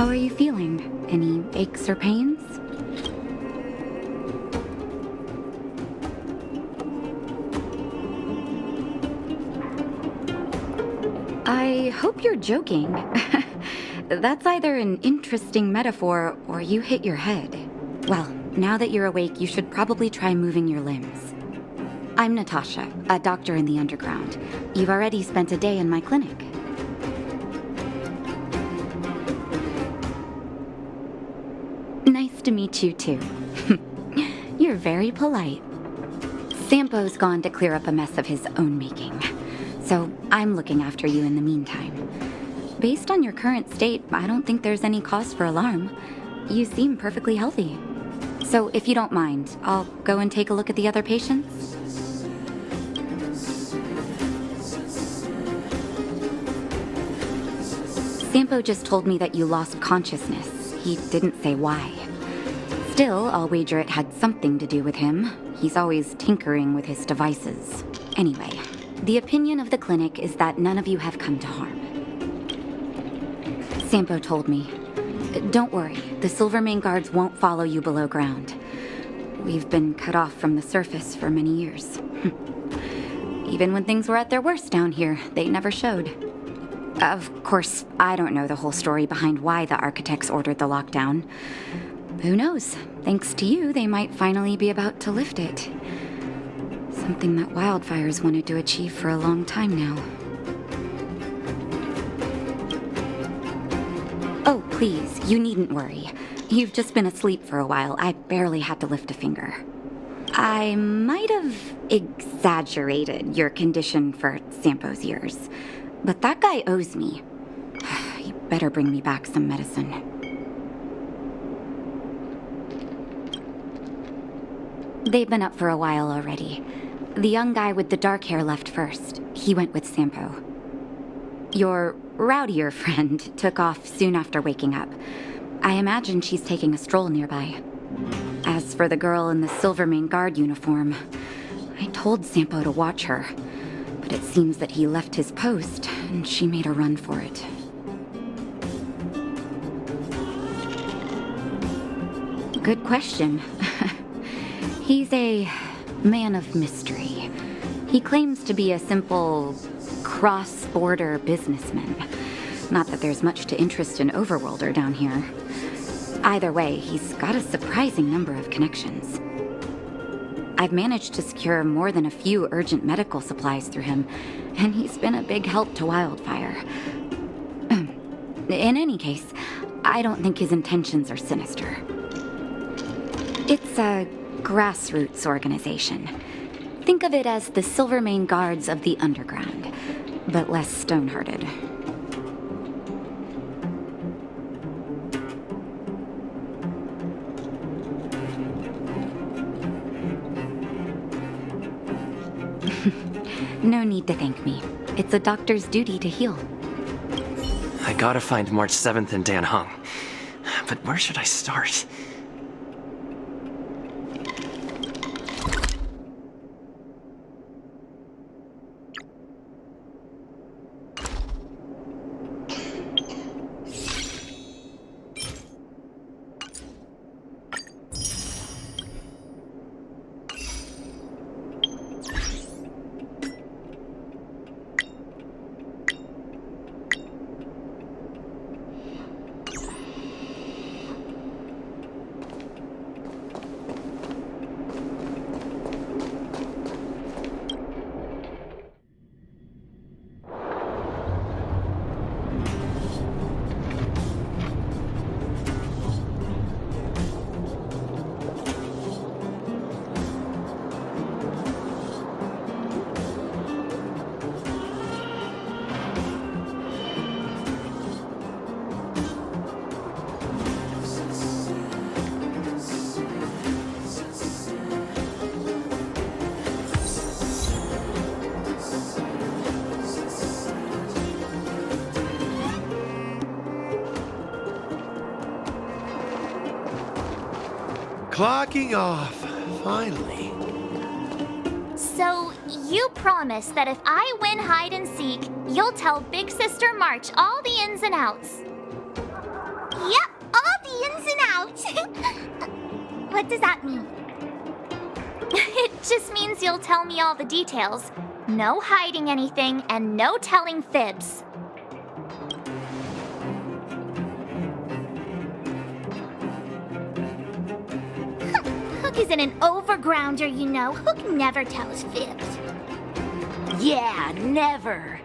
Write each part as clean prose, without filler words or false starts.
How are you feeling? Any aches or pains? I hope you're joking. That's either an interesting metaphor or you hit your head. Well, now that you're awake, you should probably try moving your limbs. I'm Natasha, a doctor in the underground. You've already spent a day in my clinic. Nice to meet you, too. You're very polite. Sampo's gone to clear up a mess of his own making, so I'm looking after you in the meantime. Based on your current state, I don't think there's any cause for alarm. You seem perfectly healthy. So if you don't mind, I'll go and take a look at the other patients. Sampo just told me that you lost consciousness. He didn't say why. Still, I'll wager it had something to do with him. He's always tinkering with his devices. Anyway, the opinion of the clinic is that none of you have come to harm. Sampo told me. Don't worry, the Silvermane guards won't follow you below ground. We've been cut off from the surface for many years. Even when things were at their worst down here, they never showed. Of course, I don't know the whole story behind why the architects ordered the lockdown. Who knows? Thanks to you, they might finally be about to lift it. Something that wildfires wanted to achieve for a long time now. Oh, please, you needn't worry. You've just been asleep for a while. I barely had to lift a finger. I might have exaggerated your condition for Sampo's years, but that guy owes me. You better bring me back some medicine. They've been up for a while already. The young guy with the dark hair left first. He went with Sampo. Your rowdier friend took off soon after waking up. I imagine she's taking a stroll nearby. As for the girl in the Silvermane guard uniform, I told Sampo to watch her, but it seems that he left his post and she made a run for it. Good question. He's a man of mystery. He claims to be a simple cross-border businessman. Not that there's much to interest an overworlder down here. Either way, he's got a surprising number of connections. I've managed to secure more than a few urgent medical supplies through him, and he's been a big help to Wildfire. In any case, I don't think his intentions are sinister. It's a grassroots organization. Think of it as the Silvermane Guards of the Underground, but less stone-hearted. No need to thank me. It's a doctor's duty to heal. I gotta find March 7th in Dan Hung. But where should I start? Clocking off, finally. So, you promise that if I win hide and seek, you'll tell Big Sister March all the ins and outs. out! What does that mean? It just means you'll tell me all the details. No hiding anything and no telling fibs. Hook isn't an overgrounder, you know. Hook never tells fibs. Yeah, never.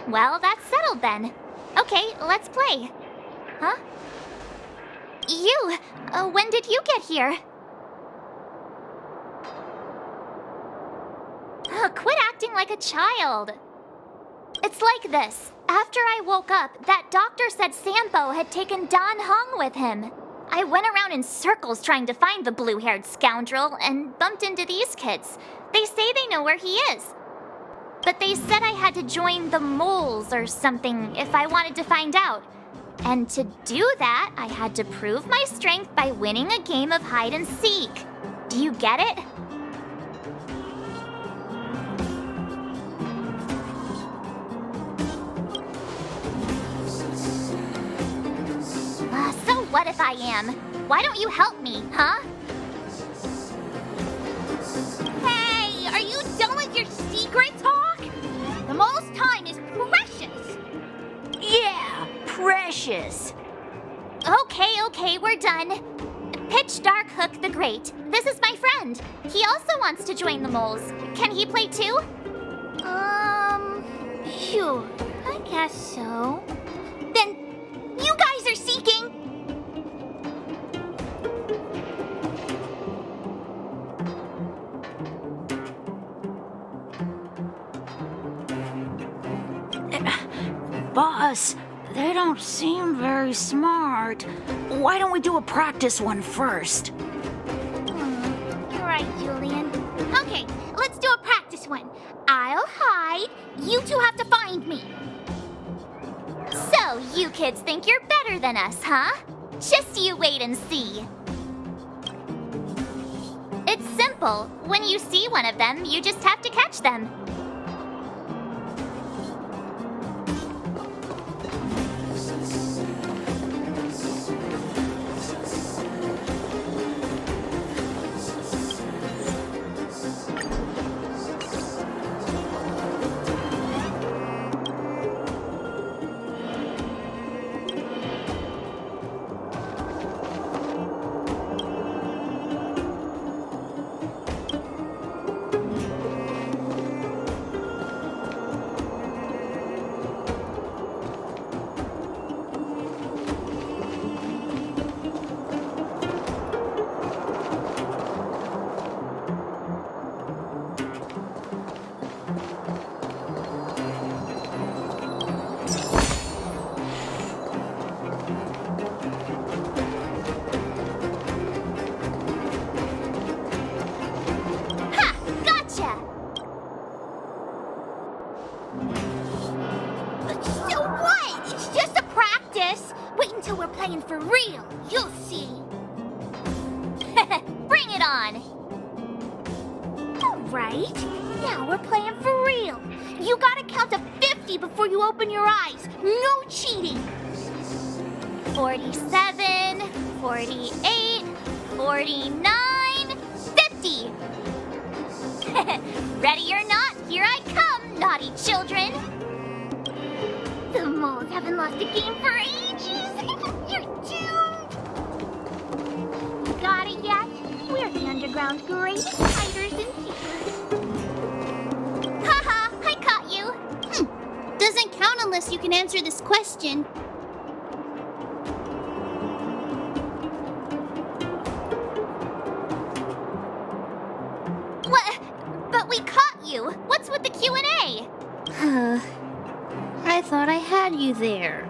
Well, that's settled then. Okay, let's play. Huh? You! When did you get here? Quit acting like a child. It's like this. After I woke up, that doctor said Sampo had taken Dan Hong with him. I went around in circles trying to find the blue-haired scoundrel and bumped into these kids. They say they know where he is. But they said I had to join the moles or something if I wanted to find out. And to do that, I had to prove my strength by winning a game of hide and seek. Do you get it? So what if I am? Why don't you help me, huh? Hey, are you done with your secret talk? The mole's time is precious. Yeah, precious. Okay, we're done. Pitch Dark Hook the Great. This is my friend. He also wants to join the moles. Can he play too? Sure. I guess so. Then, you guys are seeking. Boss, they don't seem very smart. Why don't we do a practice one first? You're right, Julian. Okay, let's do a practice one. I'll hide. You two have to find me. So, you kids think you're better than us, huh? Just you wait and see. It's simple. When you see one of them, you just have to catch them. Playing for real, you'll see. Bring it on. All right, now we're playing for real. You gotta count to 50 before you open your eyes. No cheating. 47, 48, 49, 50. Ready or not, here I come, naughty children. The moles haven't lost a game for ages. You're doomed. Got it yet? We're the underground's greatest hiders and seekers. Haha, I caught you. Doesn't count unless you can answer this question. What? But we caught you. What's with the Q&A? I thought I had you there.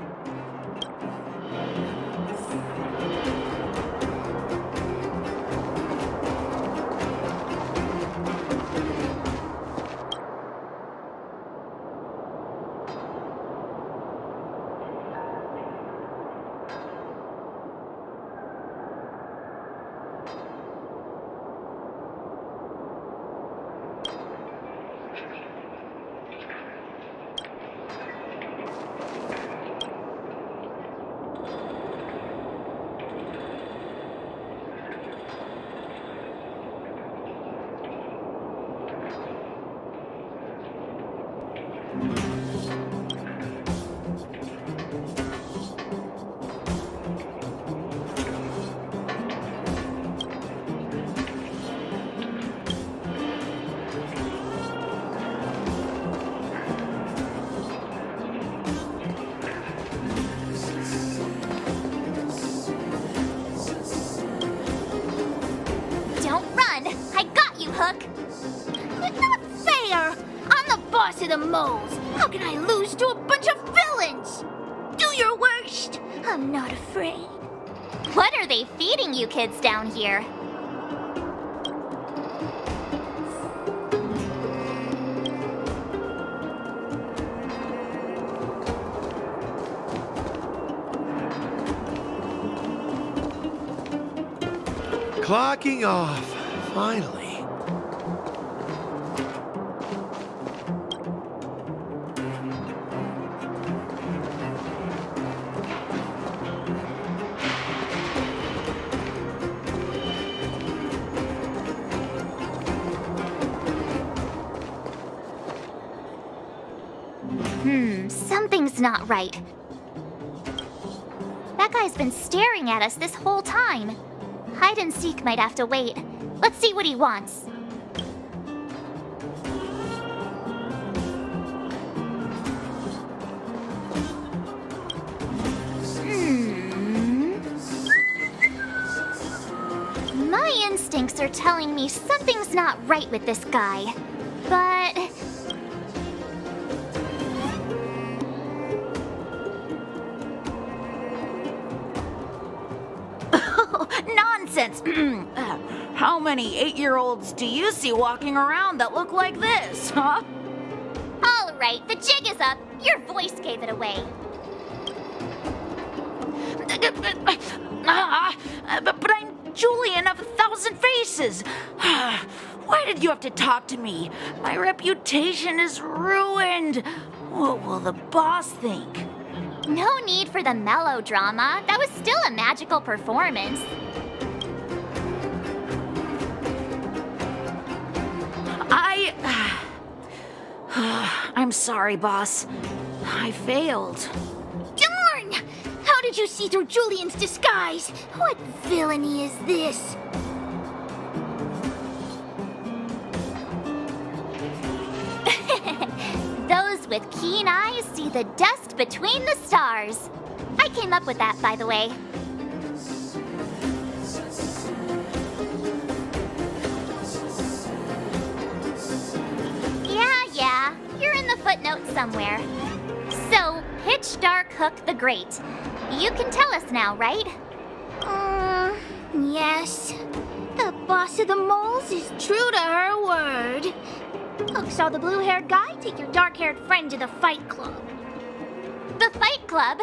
boss of the moles. How can I lose to a bunch of villains? Do your worst. I'm not afraid. What are they feeding you kids down here? Clocking off, finally. Something's not right. That guy's been staring at us this whole time. Hide and seek might have to wait. Let's see what he wants. My instincts are telling me something's not right with this guy. But... Nonsense! How many 8-year-olds do you see walking around that look like this, huh? All right, the jig is up. Your voice gave it away. But I'm Julian of 1,000 Faces. Why did you have to talk to me? My reputation is ruined. What will the boss think? No need for the melodrama. That was still a magical performance. I'm sorry, boss. I failed. Darn! How did you see through Julian's disguise? What villainy is this? Those with keen eyes see the dust between the stars. I came up with that, by the way. Yeah, you're in the footnotes somewhere. So, Pitch Dark Hook the Great. You can tell us now, right? Yes. The boss of the moles is true to her word. Hook saw the blue-haired guy take your dark-haired friend to the fight club. The Fight Club?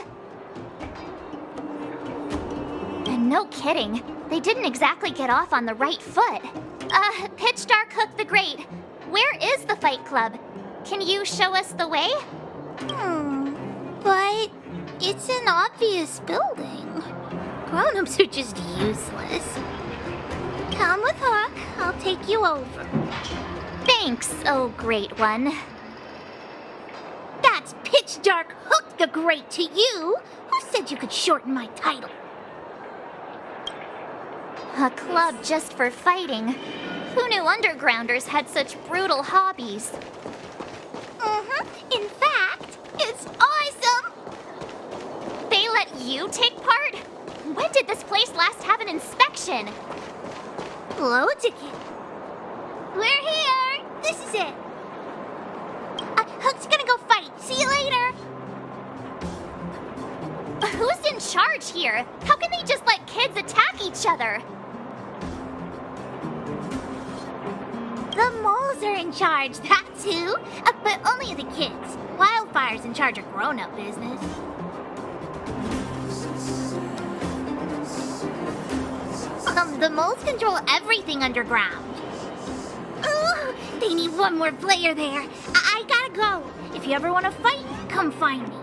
And no kidding, they didn't exactly get off on the right foot. Pitch Dark Hook the Great, where is the Fight Club? Can you show us the way? But it's an obvious building. Grown-ups are just useless. Come with Hook, I'll take you over. Thanks, oh great one. That's Pitch Dark Hook the Great to you. Who said you could shorten my title? A club just for fighting. Who knew undergrounders had such brutal hobbies? In fact, it's awesome! They let you take part? When did this place last have an inspection? Blow a ticket. We're here! This is it. Hook's gonna go fight. See you later! Who's in charge here? How can they just let kids attack each other? The moles are in charge, that's who. But only the kids. Wildfire's in charge of grown-up business. The moles control everything underground. Ooh, they need one more player there. I gotta go. If you ever want to fight, come find me.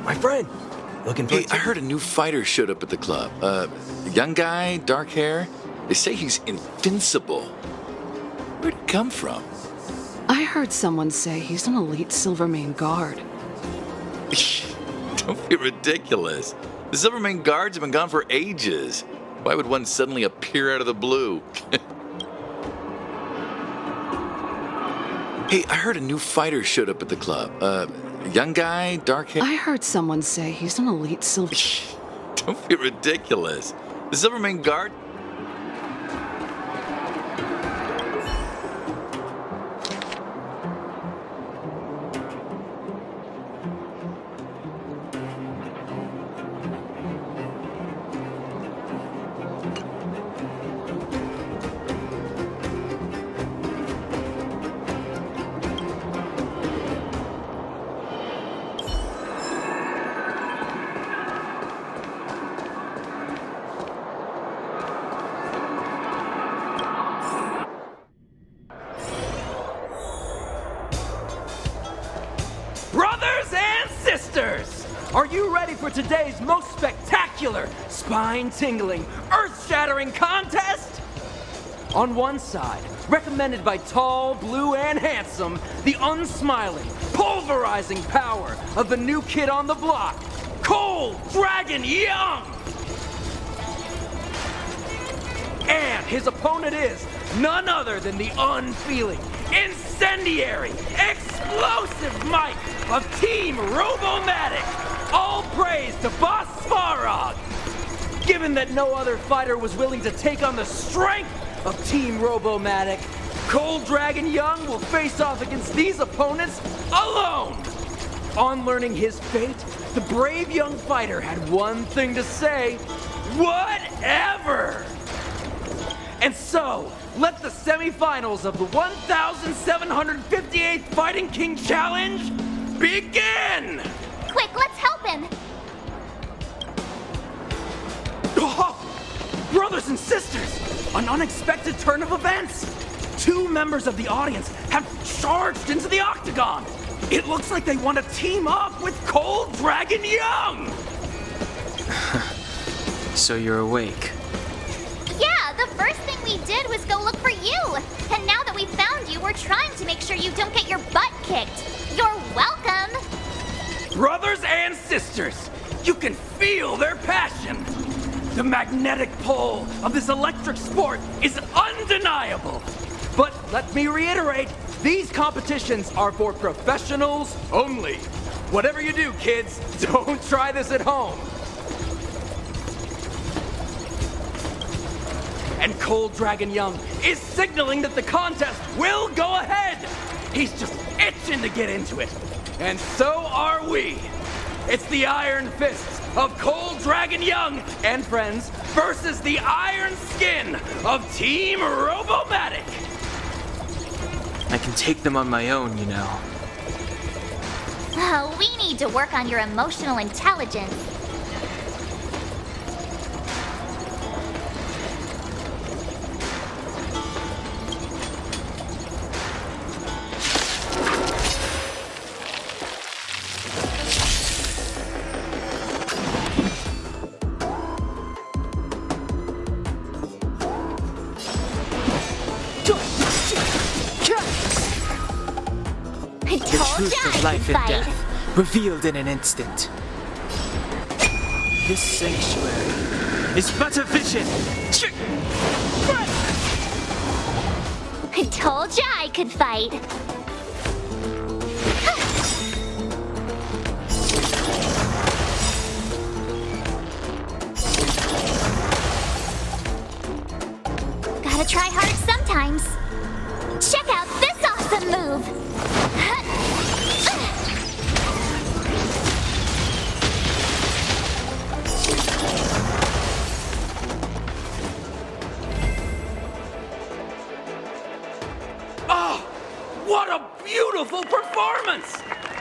My friend, looking for Hey, I heard a new fighter showed up at the club. A young guy, dark hair. They say he's invincible. Where'd he come from? I heard someone say he's an elite Silvermane guard. Don't be ridiculous. The Silvermane guards have been gone for ages. Why would one suddenly appear out of the blue? Hey, I heard a new fighter showed up at the club. A young guy, dark hair. I heard someone say he's an elite Don't be ridiculous. The Silvermane guard. Brothers and sisters, are you ready for today's most spectacular, spine-tingling, earth-shattering contest? On one side, recommended by tall, blue, and handsome, the unsmiling, pulverizing power of the new kid on the block, Cold Dragon Young! And his opponent is none other than the unfeeling, incendiary, explosive might of Team Robomatic. All praise to Boss Svarog. Given that no other fighter was willing to take on the strength of Team Robomatic, Cold Dragon Young will face off against these opponents alone. On learning his fate, the brave young fighter had one thing to say: whatever! And so, let the semifinals of the 1,758th Fighting King Challenge begin! Quick, let's help him! Oh, brothers and sisters, an unexpected turn of events! Two members of the audience have charged into the octagon! It looks like they want to team up with Cold Dragon Young! So you're awake. Yeah, the first thing we did was go look for you. And now that we've found you, we're trying to make sure you don't get your butt kicked. You're welcome. Brothers and sisters, you can feel their passion. The magnetic pull of this electric sport is undeniable. But let me reiterate, these competitions are for professionals only. Whatever you do, kids, don't try this at home. And Cold Dragon Young is signaling that the contest will go ahead. He's just itching to get into it. And so are we. It's the Iron Fists of Cold Dragon Young and friends versus the Iron Skin of Team Robomatic. I can take them on my own, you know. Oh, we need to work on your emotional intelligence. I The told truth ya of I life could and fight. death, revealed in an instant. This sanctuary is but a vision. I told ya I could fight. Gotta try hard sometimes. Check out this awesome move! Oh, what a beautiful performance!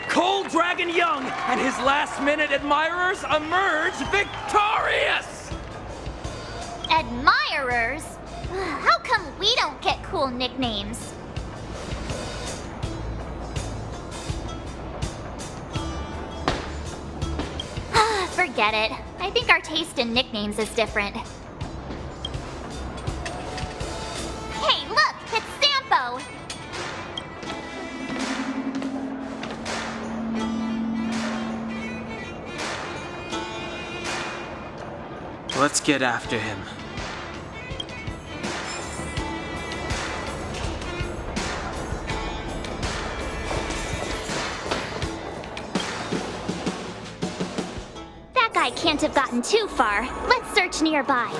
Cold Dragon Young and his last-minute admirers emerge victorious! Admirers? How come we don't get cool nicknames? Forget it. I think our taste in nicknames is different. Hey, look! It's Sampo! Let's get after him. That guy can't have gotten too far. Let's search nearby.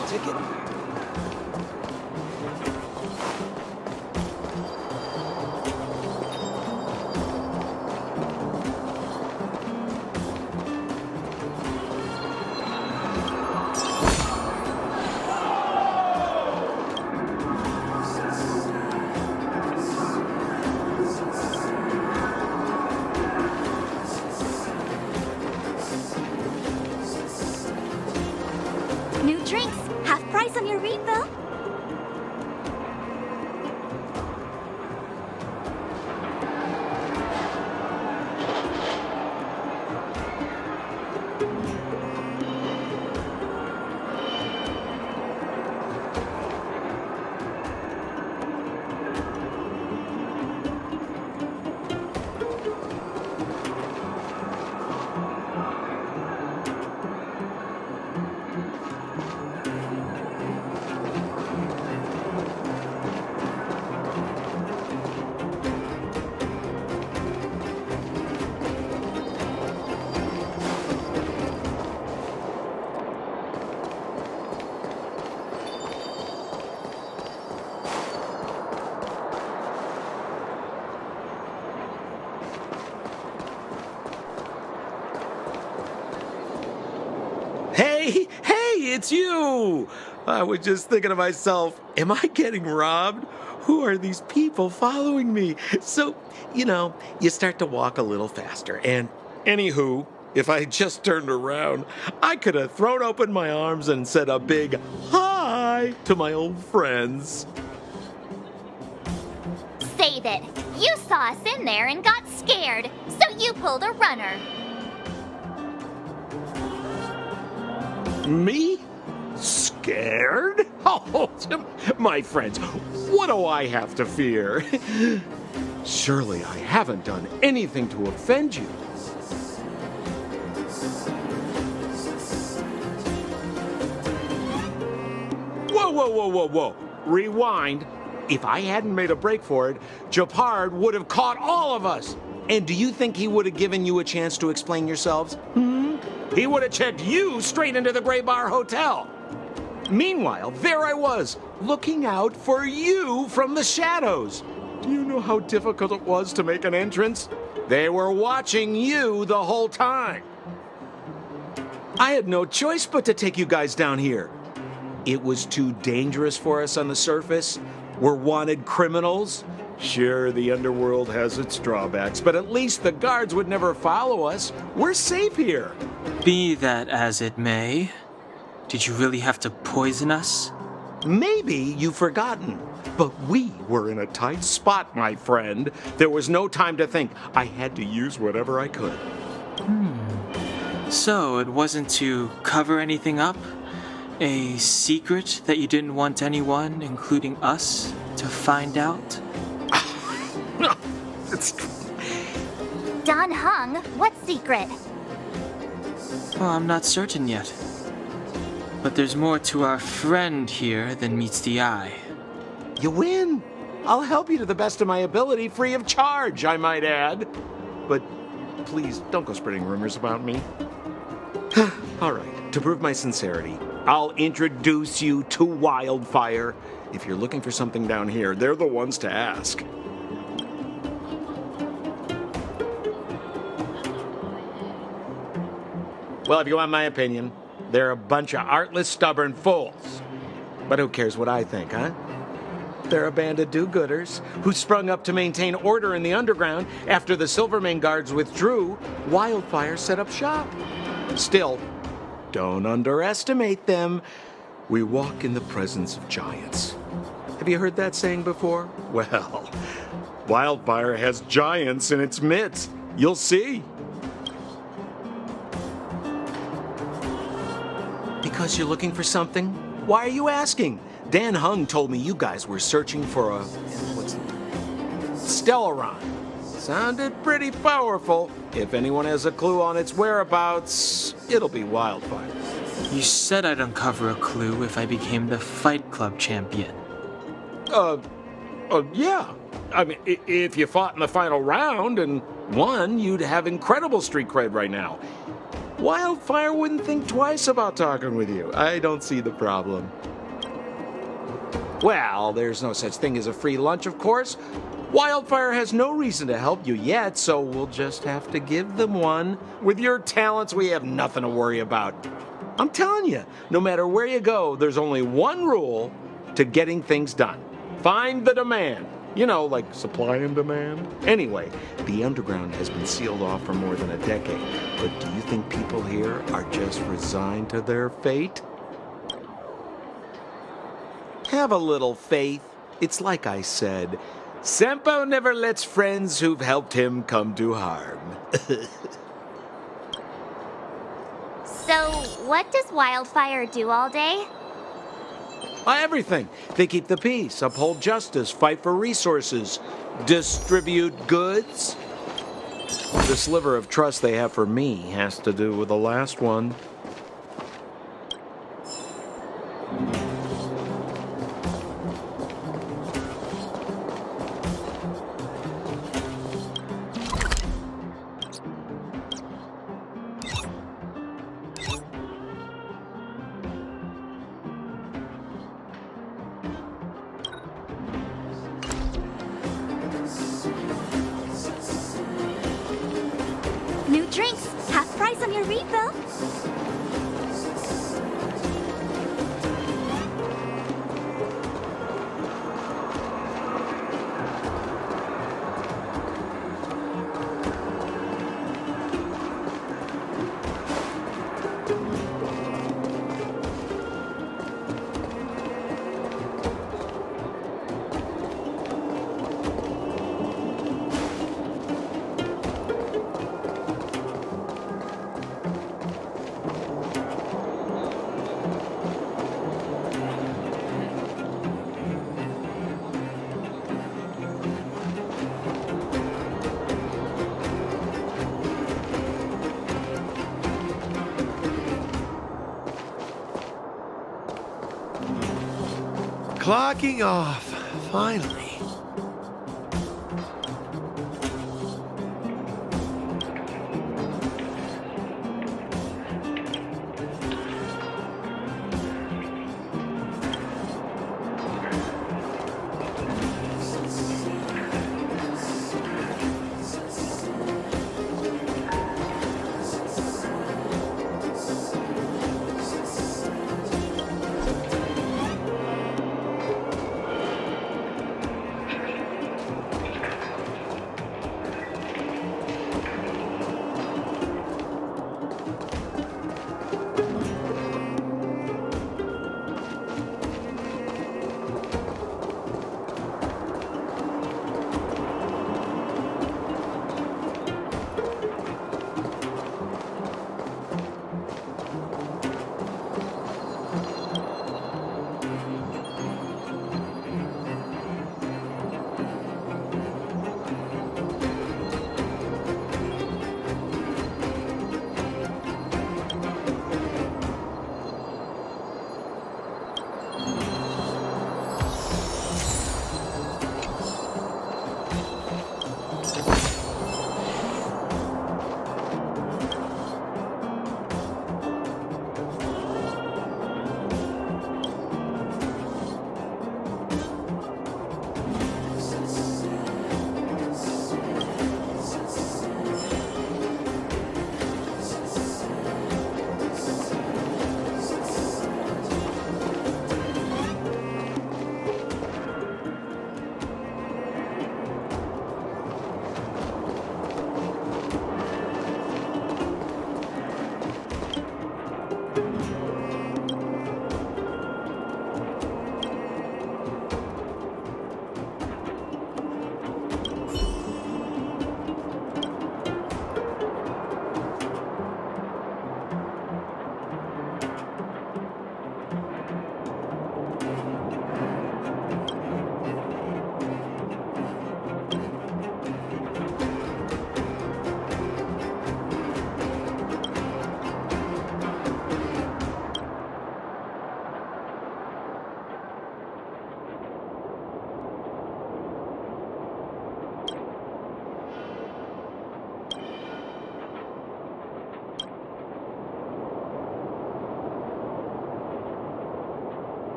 New drinks. Half price on your refill. Hey, it's you! I was just thinking to myself, am I getting robbed? Who are these people following me? So, you start to walk a little faster. And anywho, if I just turned around, I could have thrown open my arms and said a big hi to my old friends. Save it. You saw us in there and got scared, so you pulled a runner. Me? Scared? Oh, my friends, what do I have to fear? Surely I haven't done anything to offend you. Whoa. Rewind. If I hadn't made a break for it, Japard would have caught all of us. And do you think he would have given you a chance to explain yourselves? He would have checked you straight into the Gray Bar Hotel. Meanwhile, there I was, looking out for you from the shadows. Do you know how difficult it was to make an entrance? They were watching you the whole time. I had no choice but to take you guys down here. It was too dangerous for us on the surface. We're wanted criminals. Sure, the underworld has its drawbacks, but at least the guards would never follow us. We're safe here. Be that as it may, did you really have to poison us? Maybe you've forgotten, but we were in a tight spot, my friend. There was no time to think. I had to use whatever I could. So it wasn't to cover anything up? A secret that you didn't want anyone, including us, to find out? Don Hung, what secret? Well, I'm not certain yet. But there's more to our friend here than meets the eye. You win. I'll help you to the best of my ability, free of charge, I might add. But please, don't go spreading rumors about me. All right, to prove my sincerity, I'll introduce you to Wildfire. If you're looking for something down here, they're the ones to ask. Well, if you want my opinion, they're a bunch of artless, stubborn fools. But who cares what I think, huh? They're a band of do-gooders who sprung up to maintain order in the underground after the Silvermane guards withdrew. Wildfire set up shop. Still, don't underestimate them. We walk in the presence of giants. Have you heard that saying before? Well, Wildfire has giants in its midst. You'll see. Because you're looking for something? Why are you asking? Dan Hung told me you guys were searching for a... Stellaron. Sounded pretty powerful. If anyone has a clue on its whereabouts, it'll be Wildfire. You said I'd uncover a clue if I became the Fight Club champion. Yeah. I mean, if you fought in the final round and won, you'd have incredible street cred right now. Wildfire wouldn't think twice about talking with you. I don't see the problem. Well, there's no such thing as a free lunch, of course. Wildfire has no reason to help you yet, so we'll just have to give them one. With your talents, we have nothing to worry about. I'm telling you, no matter where you go, there's only one rule to getting things done. Find the demand. You know, like supply and demand. Anyway, the underground has been sealed off for more than a decade. But do you think people here are just resigned to their fate? Have a little faith. It's like I said, Senpo never lets friends who've helped him come to harm. So, what does Wildfire do all day? Everything. They keep the peace, uphold justice, fight for resources, distribute goods. The sliver of trust they have for me has to do with the last one. New drinks, half price on your refill. Clocking off, finally.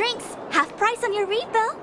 drinks. Half price on your refill.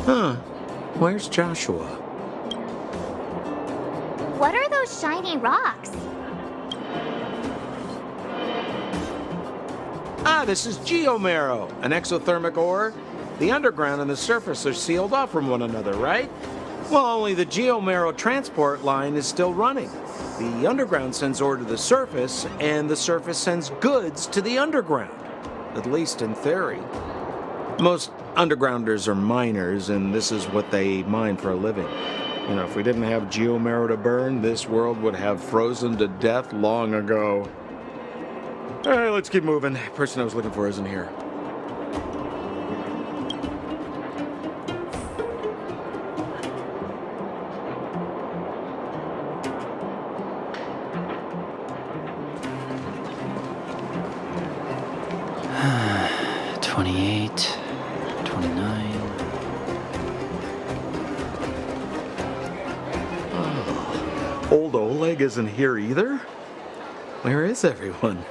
Huh. Where's Joshua? What are those shiny rocks? Ah, this is geomarrow, an exothermic ore. The underground and the surface are sealed off from one another, right? Well, only the geomarrow transport line is still running. The underground sends ore to the surface, and the surface sends goods to the underground. At least in theory. Most undergrounders are miners, and this is what they mine for a living. You know, if we didn't have geomarrow to burn, this world would have frozen to death long ago. All right, let's keep moving. The person I was looking for isn't here. Old Oleg isn't here either? Where is everyone?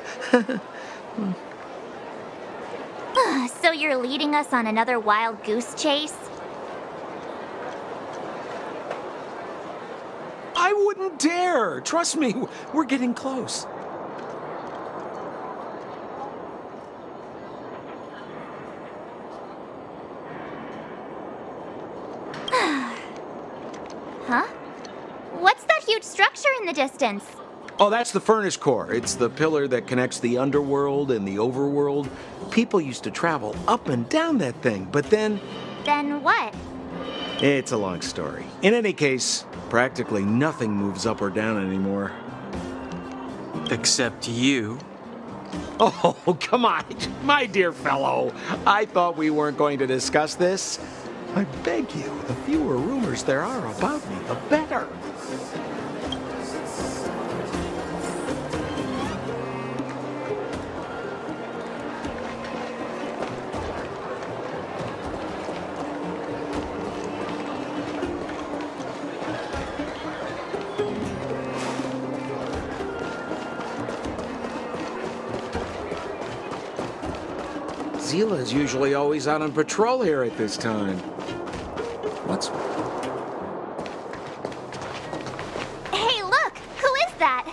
So you're leading us on another wild goose chase? I wouldn't dare! Trust me, we're getting close. Huh? What's that huge structure in the distance? Oh, that's the furnace core. It's the pillar that connects the underworld and the overworld. People used to travel up and down that thing, but then... Then what? It's a long story. In any case, practically nothing moves up or down anymore. Except you. Oh, come on, my dear fellow. I thought we weren't going to discuss this. I beg you, the fewer rumors there are about me, the better. Zila's usually always out on patrol here at this time. What's... Hey, look! Who is that?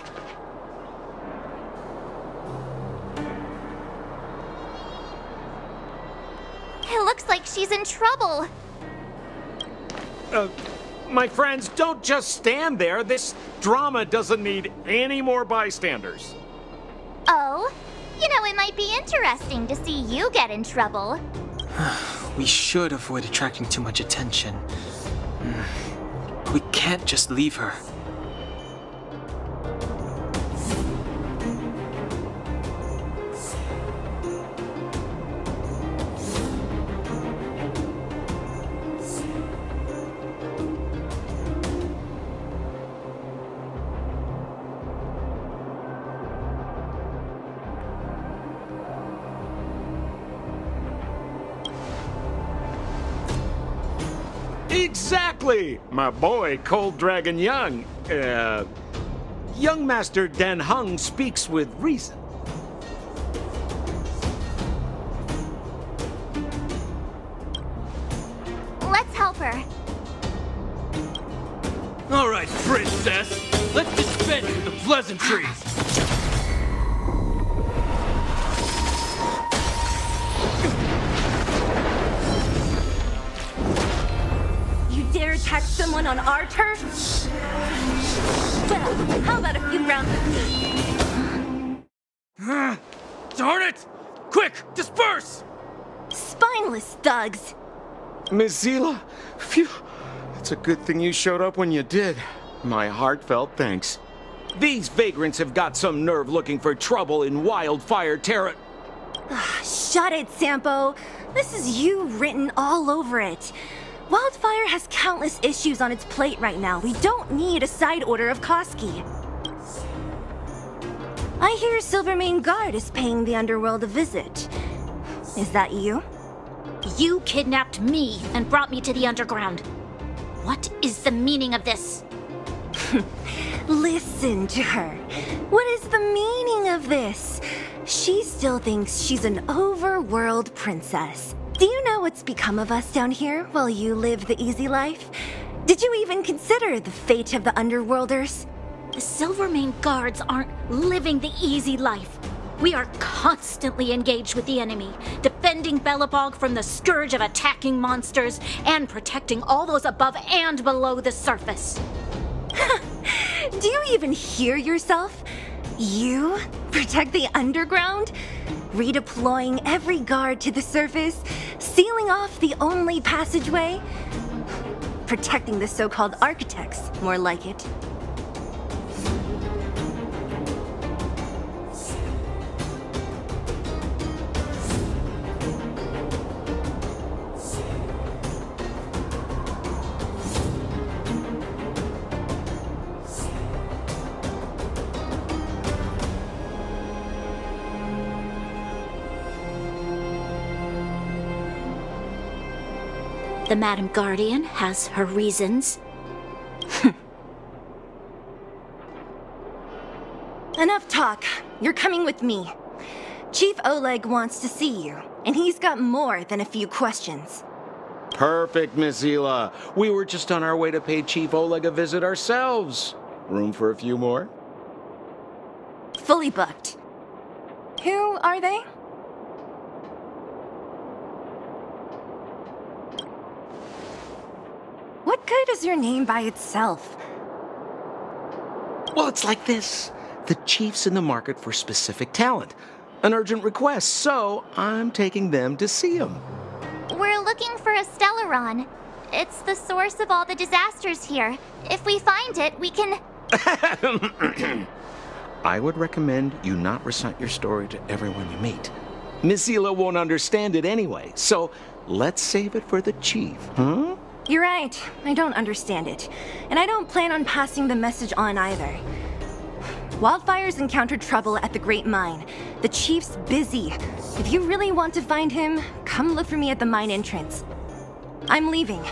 It looks like she's in trouble. My friends, don't just stand there. This drama doesn't need any more bystanders. Oh? You know, it might be interesting to see you get in trouble. We should avoid attracting too much attention. We can't just leave her. Exactly! My boy, Cold Dragon Young. Young Master Dan Hung speaks with reason. Let's help her. All right, princess. Let's dispense with the pleasantries. You dare attack someone on our turf? Well, how about a few rounds of me? Darn it! Quick, disperse! Spineless thugs! Miss Zila, phew. It's a good thing you showed up when you did. My heartfelt thanks. These vagrants have got some nerve looking for trouble in Wildfire Terra. Shut it, Sampo. This is you written all over it. Wildfire has countless issues on its plate right now. We don't need a side order of Koski. I hear Silvermane Guard is paying the underworld a visit. Is that you? You kidnapped me and brought me to the underground. What is the meaning of this? Listen to her. What is the meaning of this? She still thinks she's an overworld princess. Do you know what's become of us down here while you live the easy life? Did you even consider the fate of the underworlders? The Silvermane Guards aren't living the easy life. We are constantly engaged with the enemy, defending Belobog from the scourge of attacking monsters and protecting all those above and below the surface. Do you even hear yourself? You protect the underground? Redeploying every guard to the surface, sealing off the only passageway? Protecting the so-called architects, more like it. The Madam Guardian has her reasons. Enough talk. You're coming with me. Chief Oleg wants to see you, and he's got more than a few questions. Perfect, Miss Zila. We were just on our way to pay Chief Oleg a visit ourselves. Room for a few more? Fully booked. Who are they? What good is your name by itself? Well, it's like this. The chief's in the market for specific talent. An urgent request, so I'm taking them to see him. We're looking for a Stellaron. It's the source of all the disasters here. If we find it, we can... I would recommend you not recite your story to everyone you meet. Miss Zila won't understand it anyway, so let's save it for the chief, huh? You're right. I don't understand it. And I don't plan on passing the message on either. Wildfire's encountered trouble at the Great Mine. The chief's busy. If you really want to find him, come look for me at the mine entrance. I'm leaving.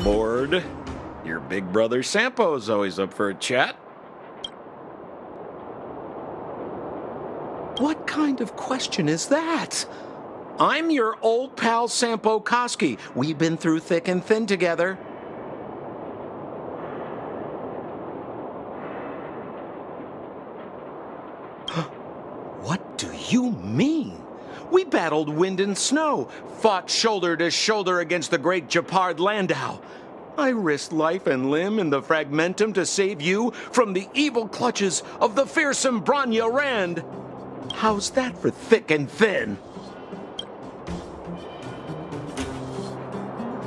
Bored? Your big brother Sampo's always up for a chat. What kind of question is that? I'm your old pal Sampo Koski. We've been through thick and thin together. What do you mean? We battled wind and snow, fought shoulder to shoulder against the great Japard Landau. I risked life and limb in the Fragmentum to save you from the evil clutches of the fearsome Branya Rand. How's that for thick and thin?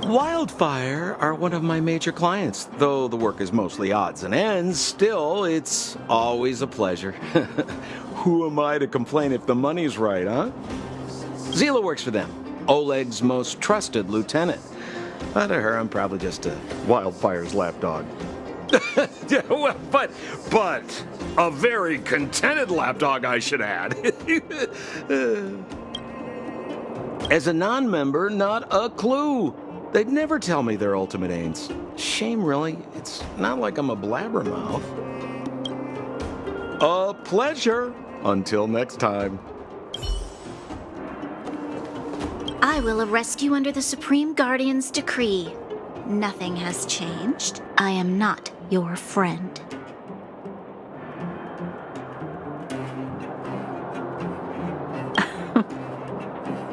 Wildfire are one of my major clients. Though the work is mostly odds and ends, still, it's always a pleasure. Who am I to complain if the money's right, huh? Zila works for them, Oleg's most trusted lieutenant. To her, I'm probably just a Wildfire's lapdog. Well, but a very contented lapdog, I should add. As a non-member, not a clue. They'd never tell me their ultimate aims. Shame, really. It's not like I'm a blabbermouth. A pleasure. Until next time. I will arrest you under the Supreme Guardian's decree. Nothing has changed. I am not your friend.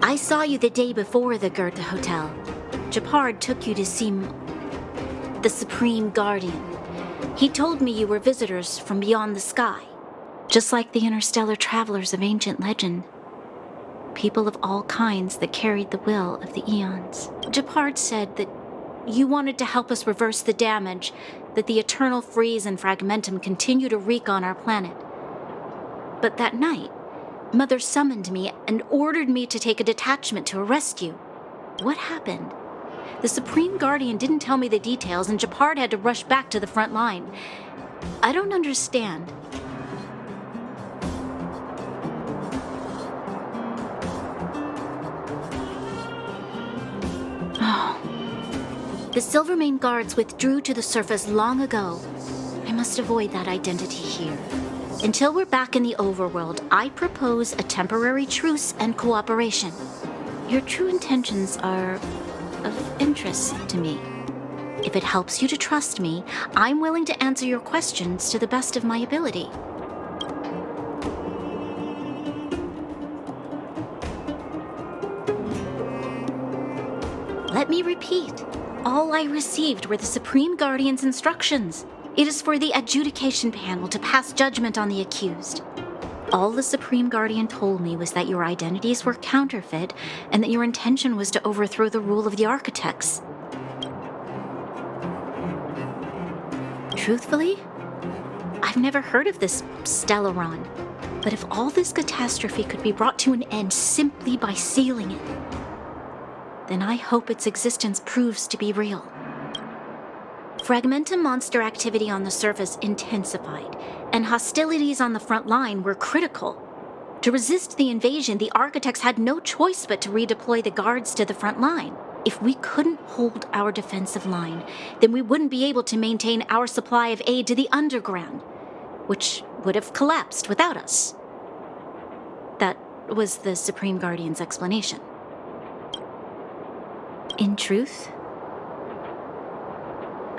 I saw you the day before the Goethe Hotel. Japard took you to see the Supreme Guardian. He told me you were visitors from beyond the sky, just like the interstellar travelers of ancient legend. People of all kinds that carried the will of the eons. Japard said that you wanted to help us reverse the damage that the eternal freeze and fragmentum continue to wreak on our planet. But that night, Mother summoned me and ordered me to take a detachment to arrest you. What happened? The Supreme Guardian didn't tell me the details, and Japard had to rush back to the front line. I don't understand. The Silvermane guards withdrew to the surface long ago. I must avoid that identity here. Until we're back in the overworld, I propose a temporary truce and cooperation. Your true intentions are of interest to me. If it helps you to trust me, I'm willing to answer your questions to the best of my ability. Let me repeat. All I received were the Supreme Guardian's instructions. It is for the adjudication panel to pass judgment on the accused. All the Supreme Guardian told me was that your identities were counterfeit and that your intention was to overthrow the rule of the architects. Truthfully, I've never heard of this Stellaron. But if all this catastrophe could be brought to an end simply by sealing it, then I hope its existence proves to be real. Fragmentum monster activity on the surface intensified, and hostilities on the front line were critical. To resist the invasion, the architects had no choice but to redeploy the guards to the front line. If we couldn't hold our defensive line, then we wouldn't be able to maintain our supply of aid to the underground, which would have collapsed without us. That was the Supreme Guardian's explanation. In truth,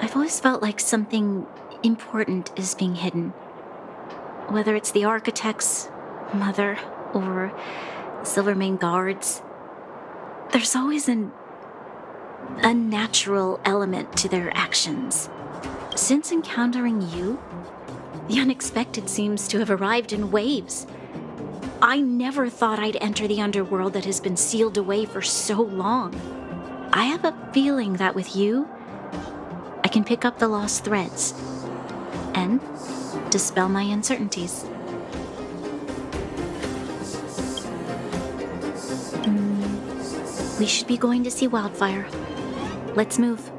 I've always felt like something important is being hidden. Whether it's the architects, Mother, or Silvermane guards, there's always an unnatural element to their actions. Since encountering you, the unexpected seems to have arrived in waves. I never thought I'd enter the underworld that has been sealed away for so long. I have a feeling that with you, I can pick up the lost threads and dispel my uncertainties. We should be going to see Wildfire. Let's move.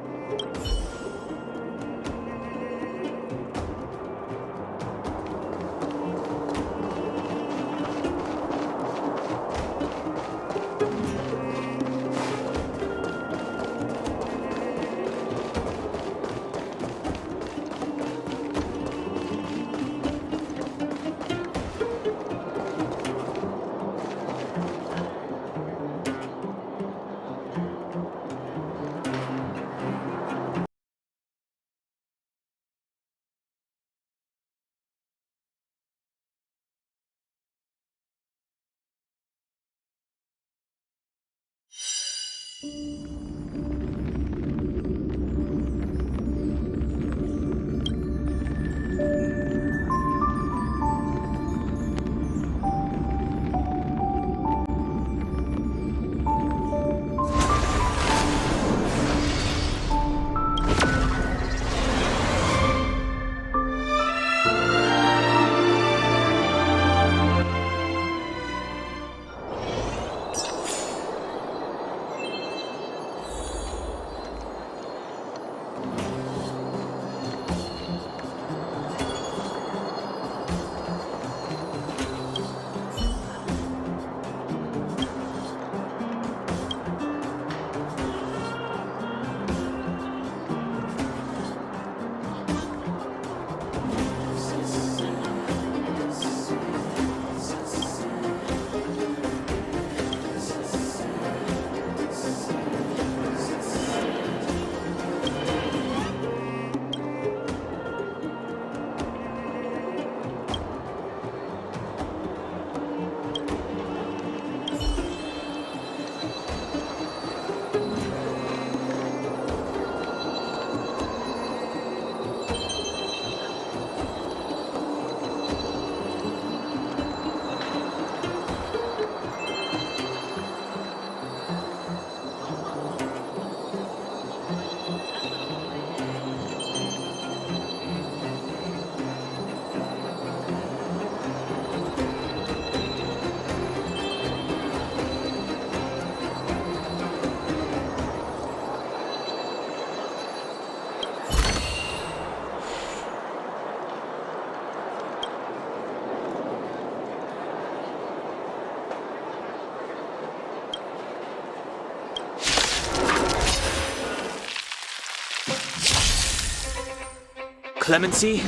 Clemency?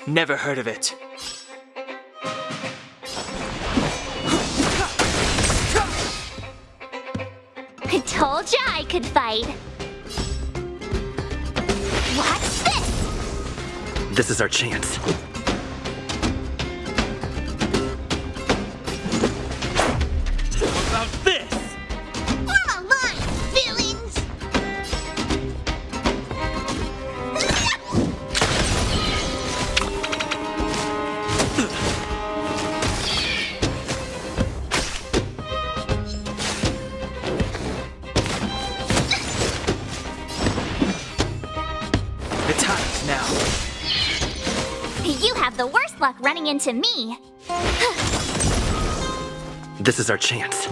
Never heard of it. I told ya I could fight. What's this? This is our chance. What about this? All right, villains! It's hot now. You have the worst luck running into me. This is our chance.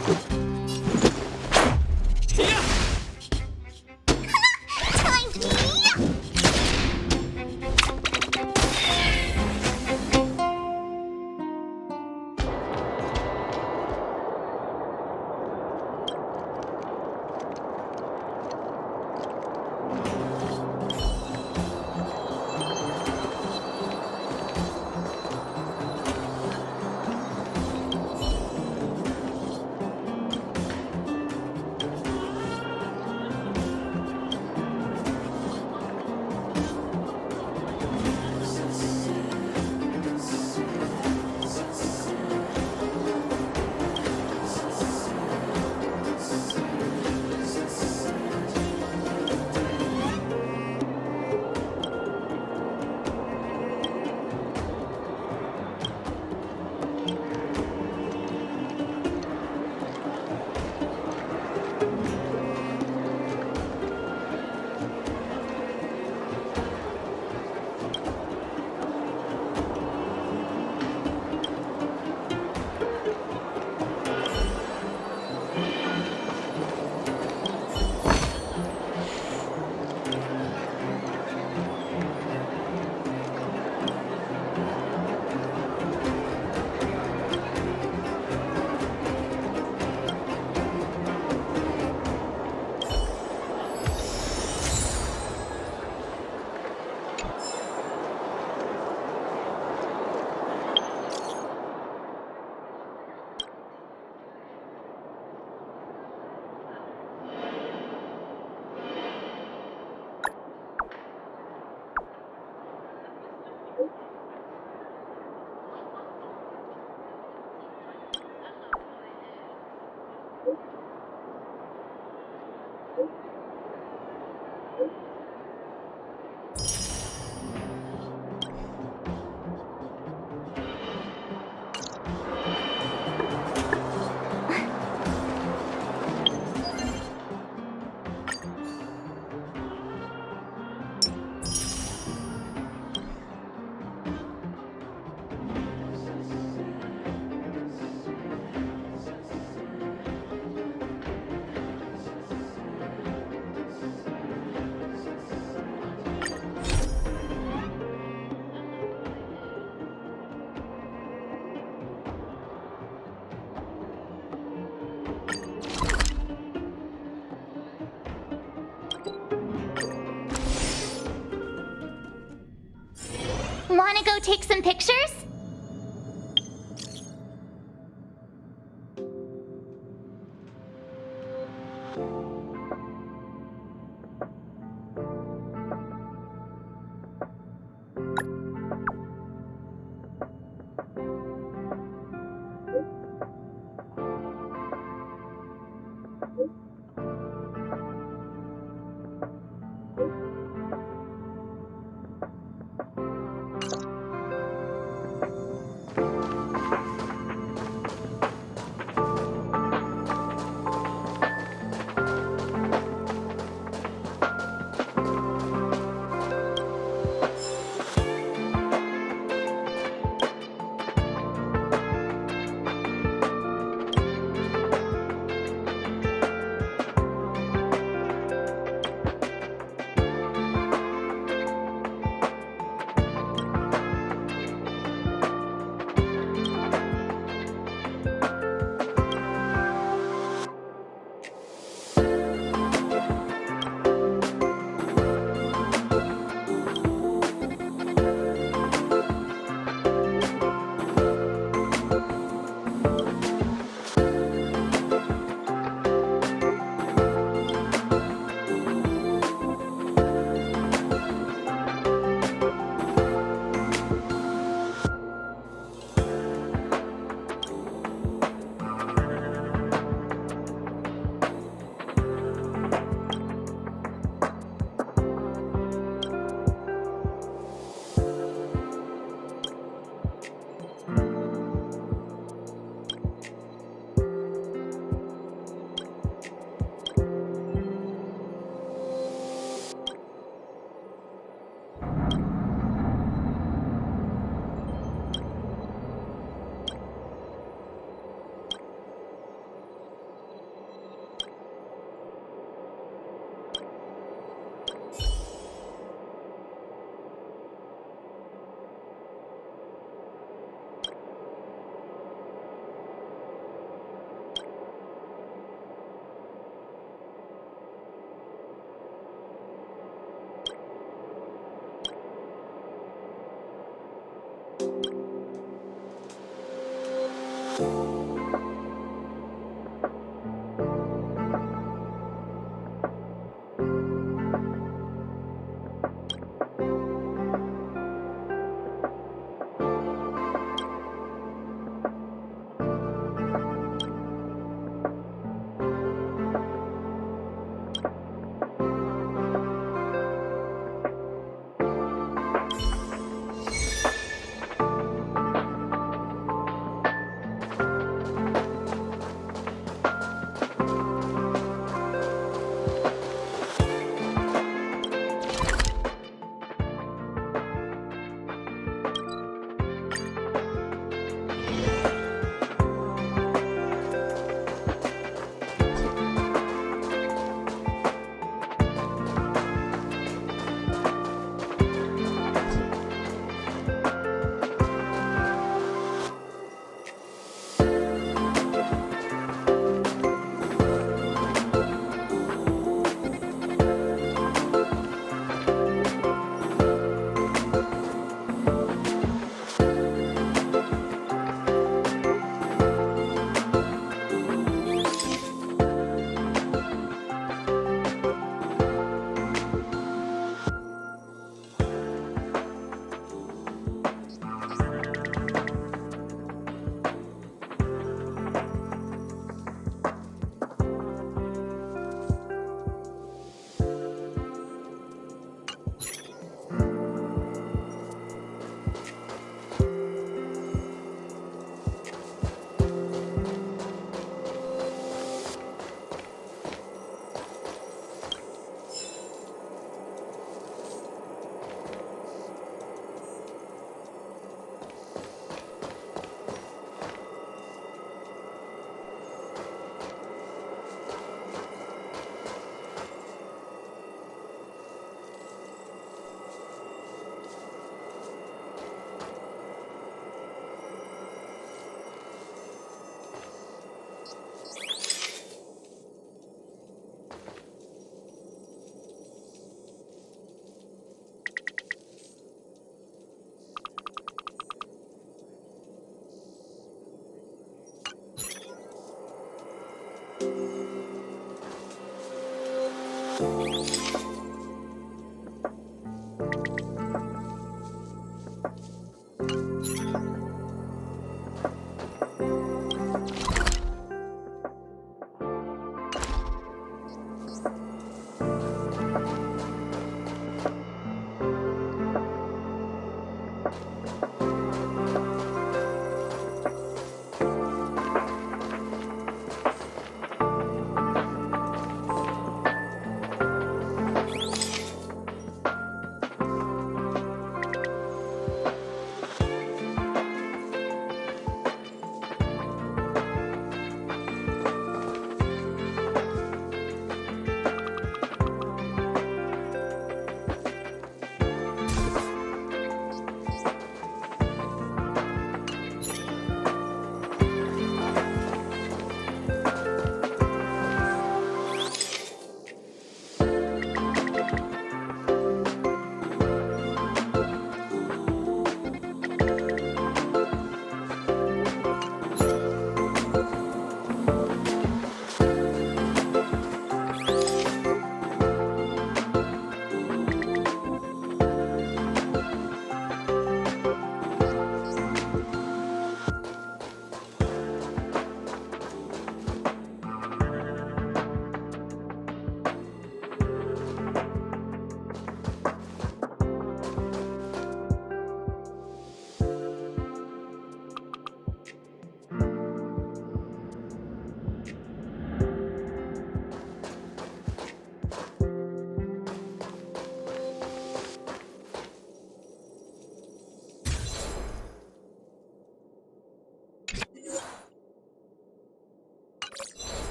Wanna go take some pictures?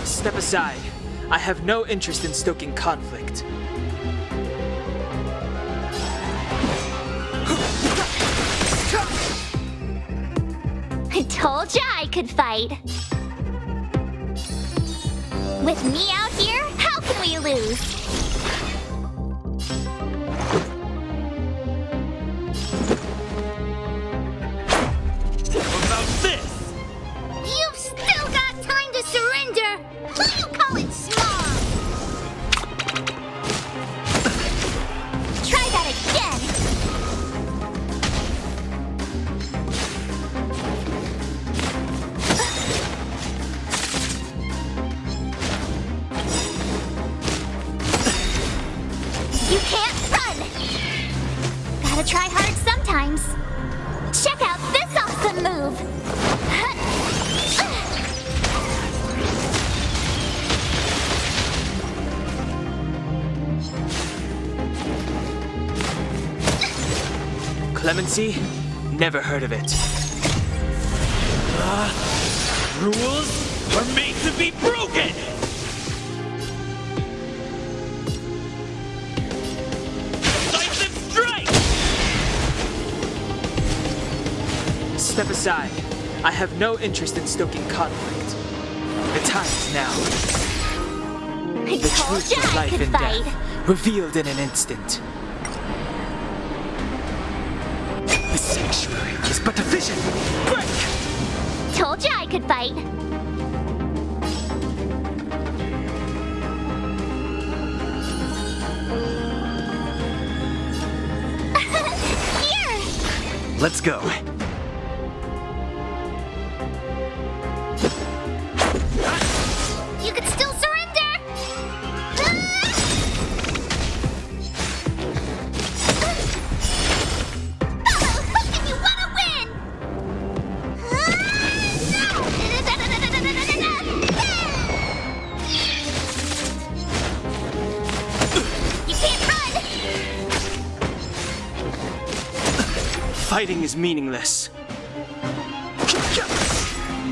Step aside. I have no interest in stoking conflict. I told ya I could fight. With me out here, how can we lose? What about this? You've still got time to surrender! Who you calling small? Try that again! You can't run! Gotta try hard sometimes. Check out this awesome move! Clemency? Never heard of it. Rules are made to be broken! Decisive strike! Step aside. I have no interest in stoking conflict. The time is now. I The told truth ya of I life could and fight. death, revealed in an instant. The sanctuary is but a vision. Break! Told ya I could fight. Here! Let's go. You could still surrender! Who can you wanna win? You can't run! Fighting is meaningless.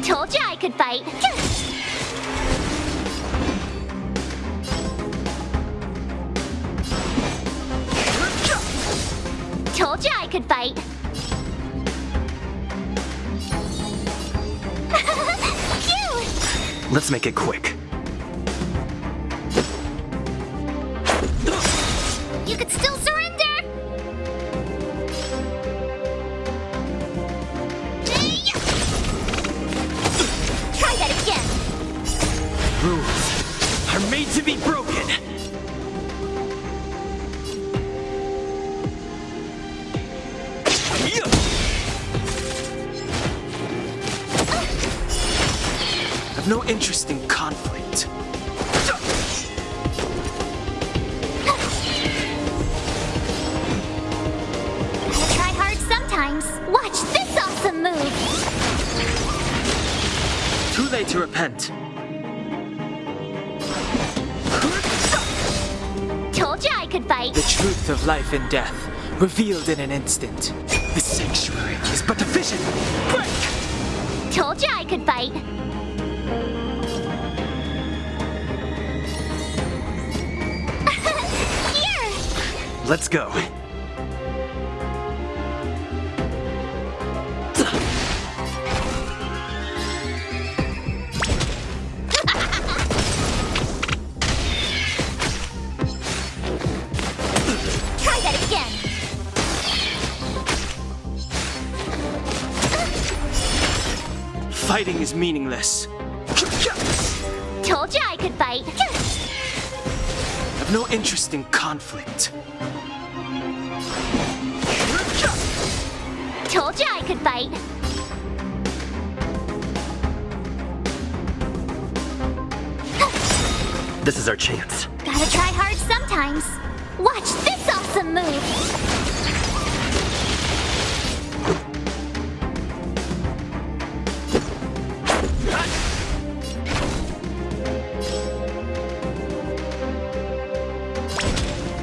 Told ya I could fight. Told ya I could fight. Phew! Let's make it quick. You could still surrender! to be broken! I've no interest in conflict. Gotta try hard sometimes. Watch this awesome move! Too late to repent. Told ya I could fight. The truth of life and death, revealed in an instant. The sanctuary is but a vision. Break! Told ya I could fight. Here! Let's go. Try that again. Fighting is meaningless. Told ya I could fight. I've no interest in conflict. Told ya I could fight. This is our chance. Gotta try hard sometimes. Watch this awesome move!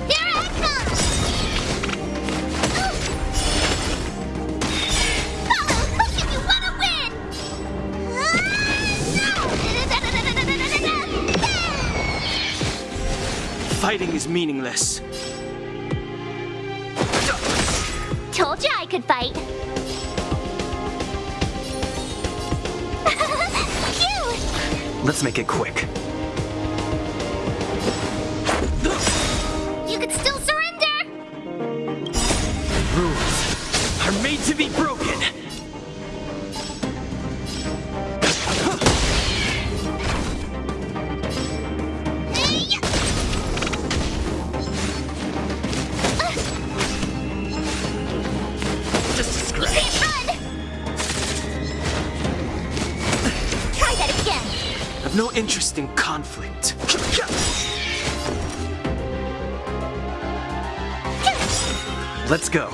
Here I come! Follow hook if you wanna win! Fighting is meaningless. Told ya I could fight. Phew! Let's make it quick. You could still surrender! Rules are made to be broken. Just a scratch. Can't run! Try that again. I've no interest in conflict. Let's go.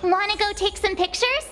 Wanna go take some pictures?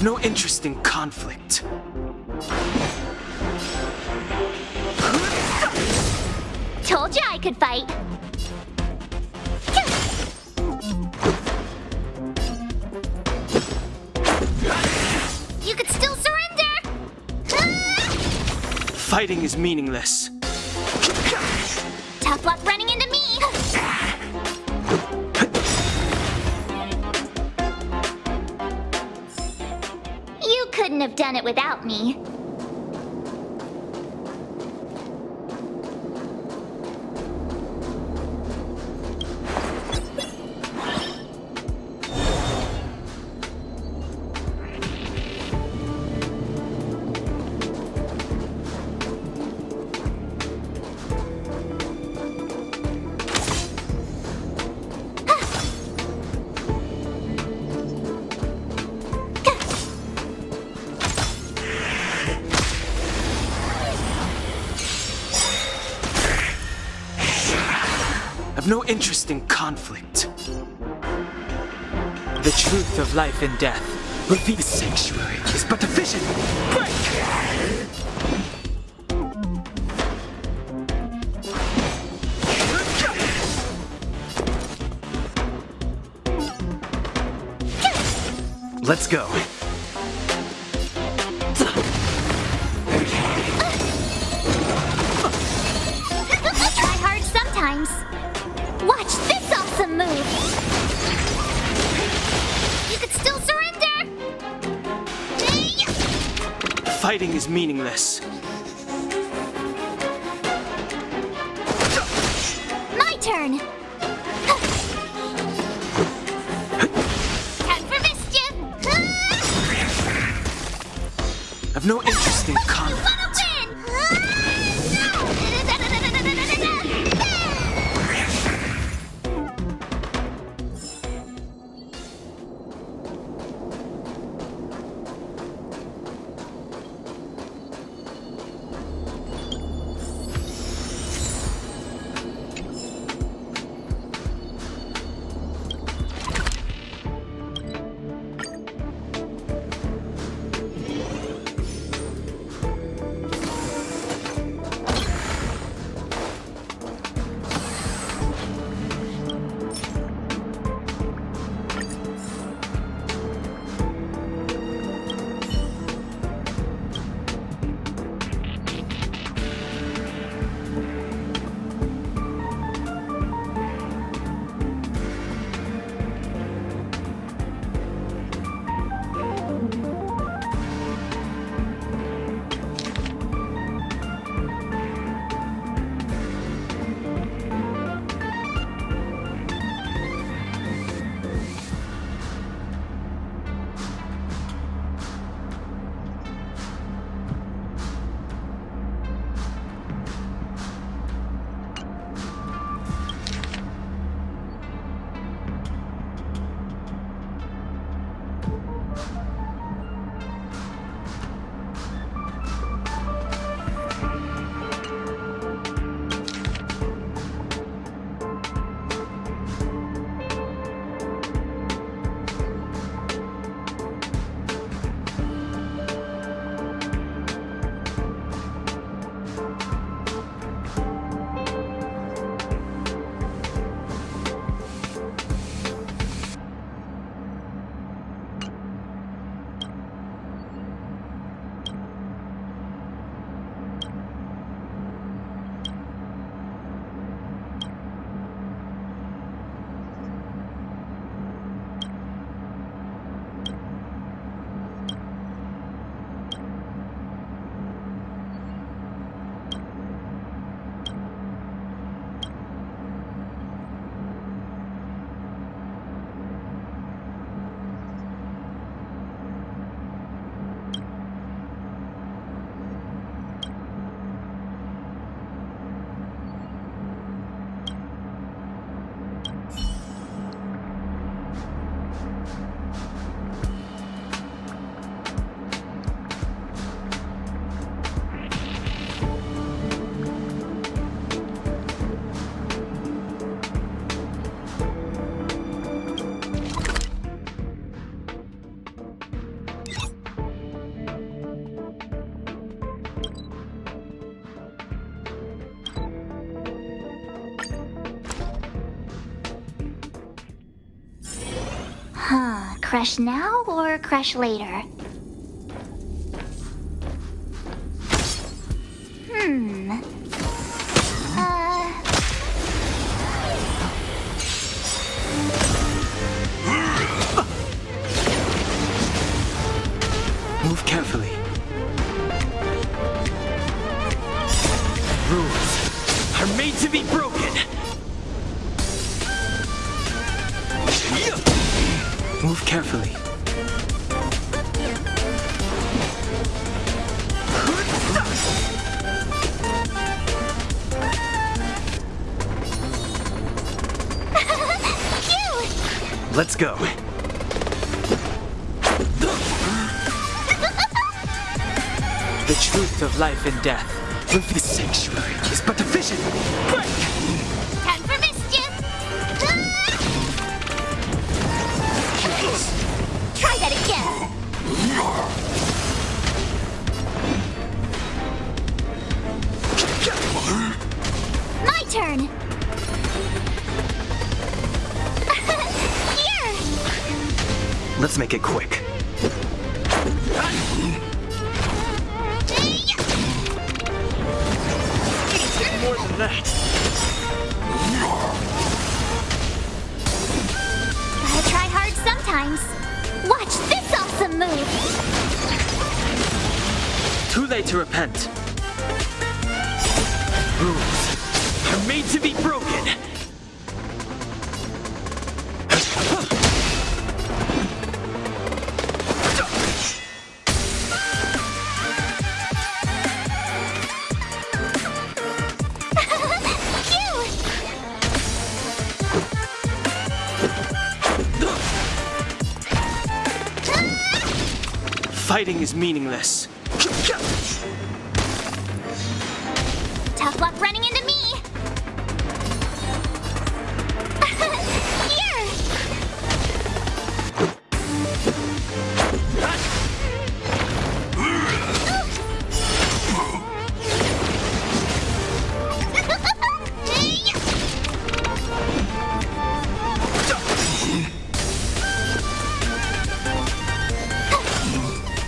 I've no interest in conflict. Told you I could fight. You could still surrender! Fighting is meaningless. Tough luck running into me! You couldn't have done it without me. I've no interest in conflict. The truth of life and death. Reveal the sanctuary is but a vision. Break! Let's go. Try hard sometimes. Watch this awesome move! You could still surrender! Fighting is meaningless. My turn! Time for mischief! I've no interest in conflict. Crush now or crush later? Move carefully. Rules are made to be broken. Move carefully. Let's go. The truth of life and death. This sanctuary is but a vision. Break! Time for mischief! Try that again! My turn! Here! Let's make it quick. More than that. Gotta try hard sometimes. Watch this awesome move! Too late to repent. Rules are made to be broken. Fighting is meaningless. Tough luck running into me! Here!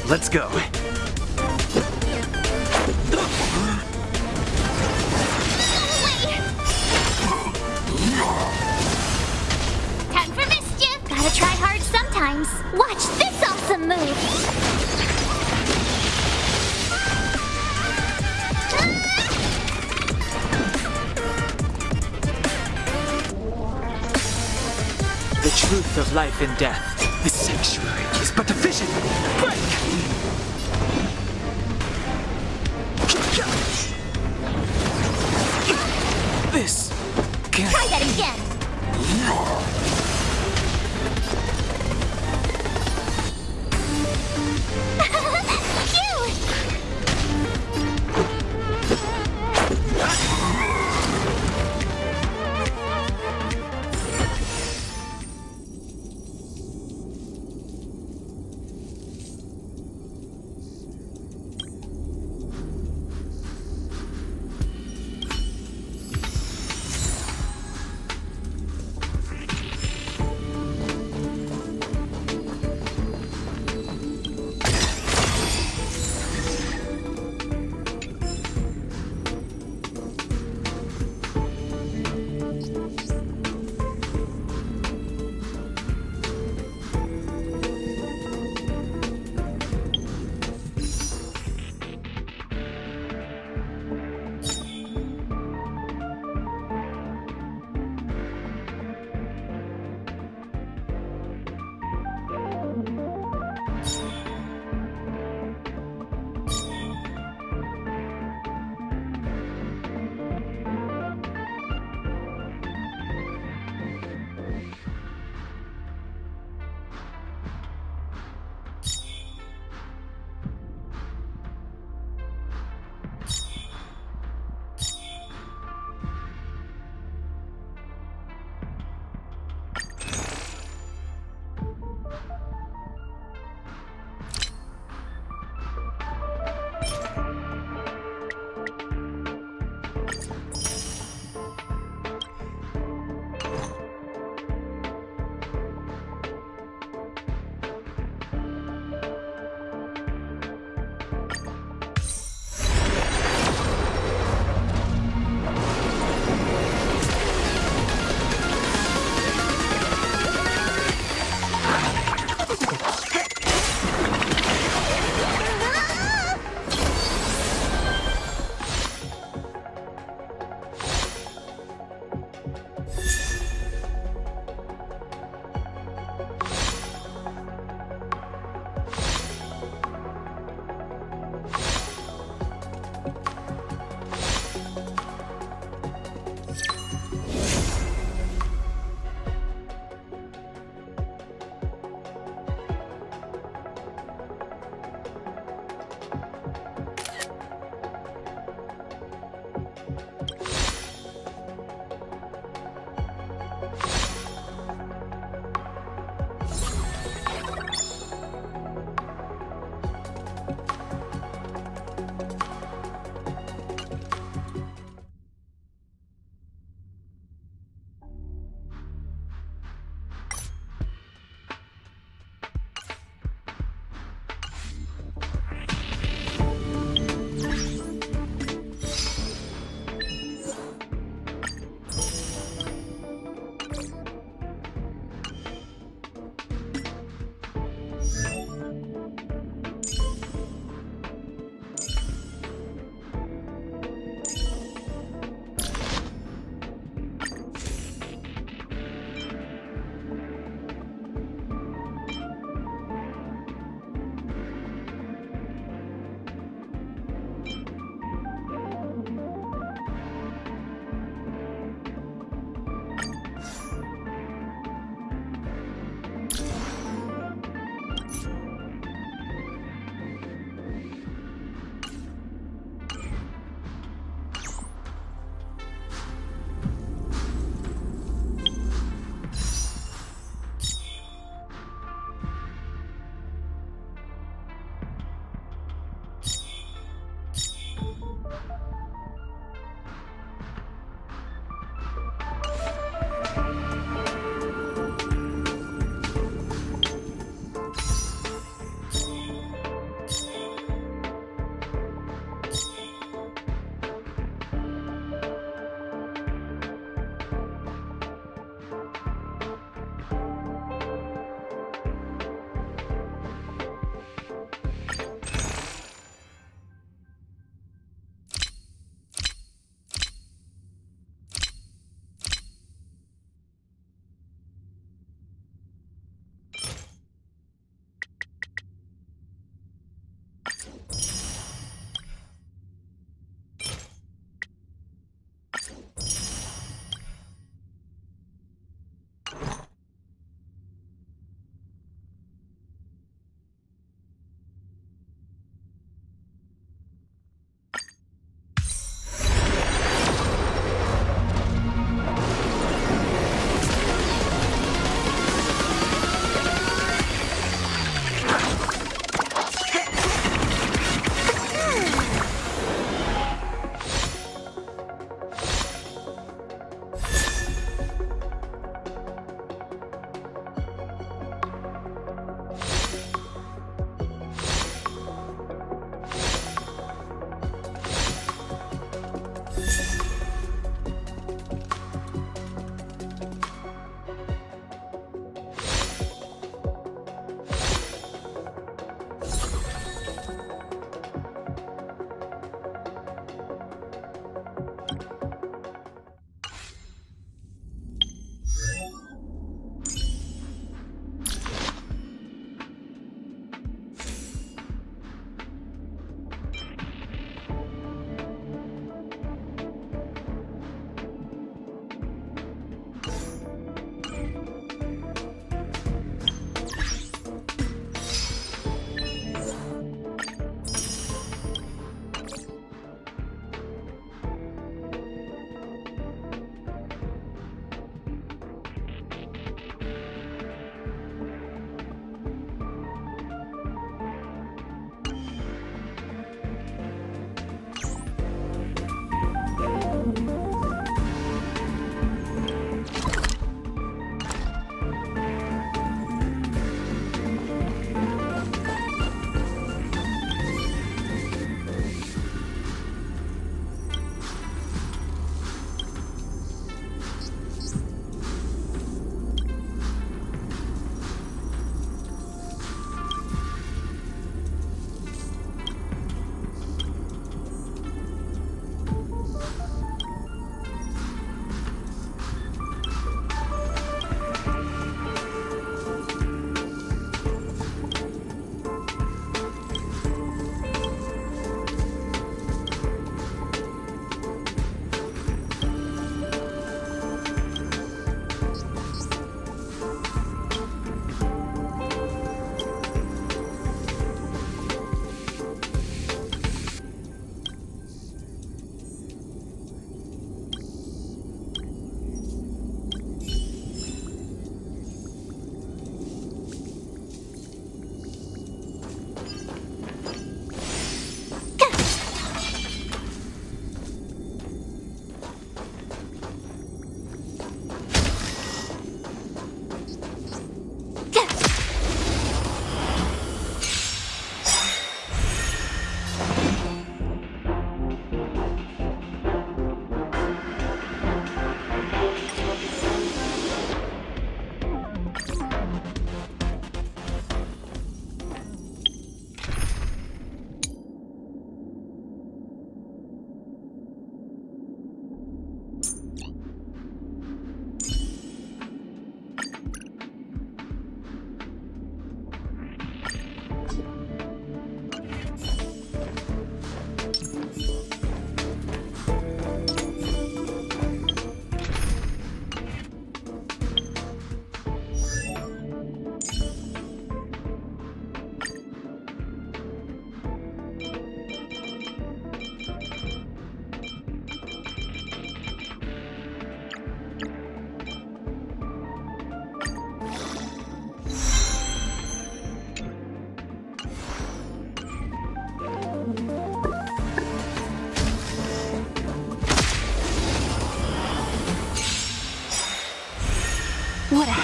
Let's go. Time for mischief! Gotta try hard sometimes. Watch this awesome move! The truth of life and death. This sanctuary is but a vision. Break! This can't... Try that again!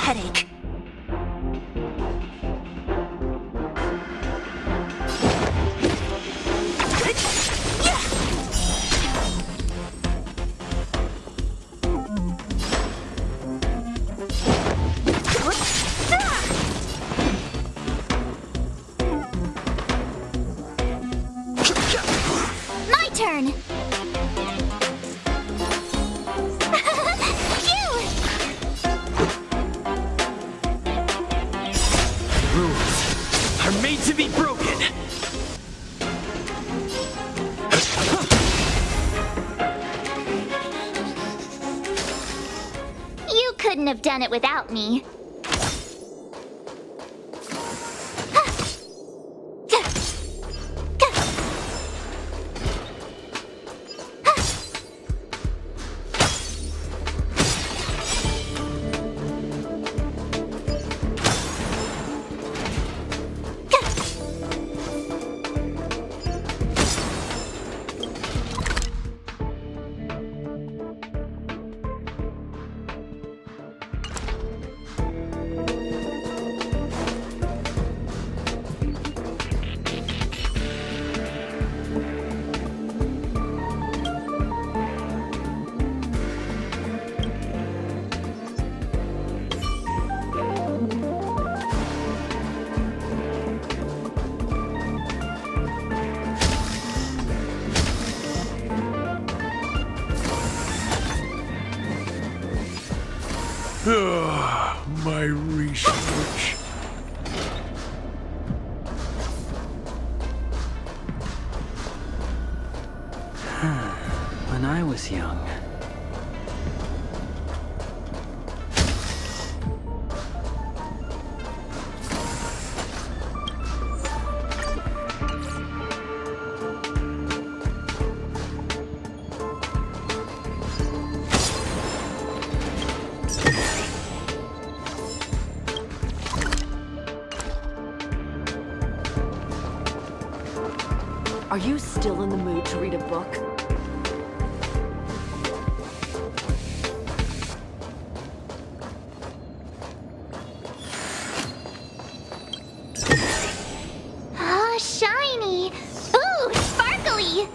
headache. My turn! Phew! Rules are made to be broken. You couldn't have done it without me. My research. When I was young. Are you still in the mood to read a book? Ah, shiny! Ooh, sparkly!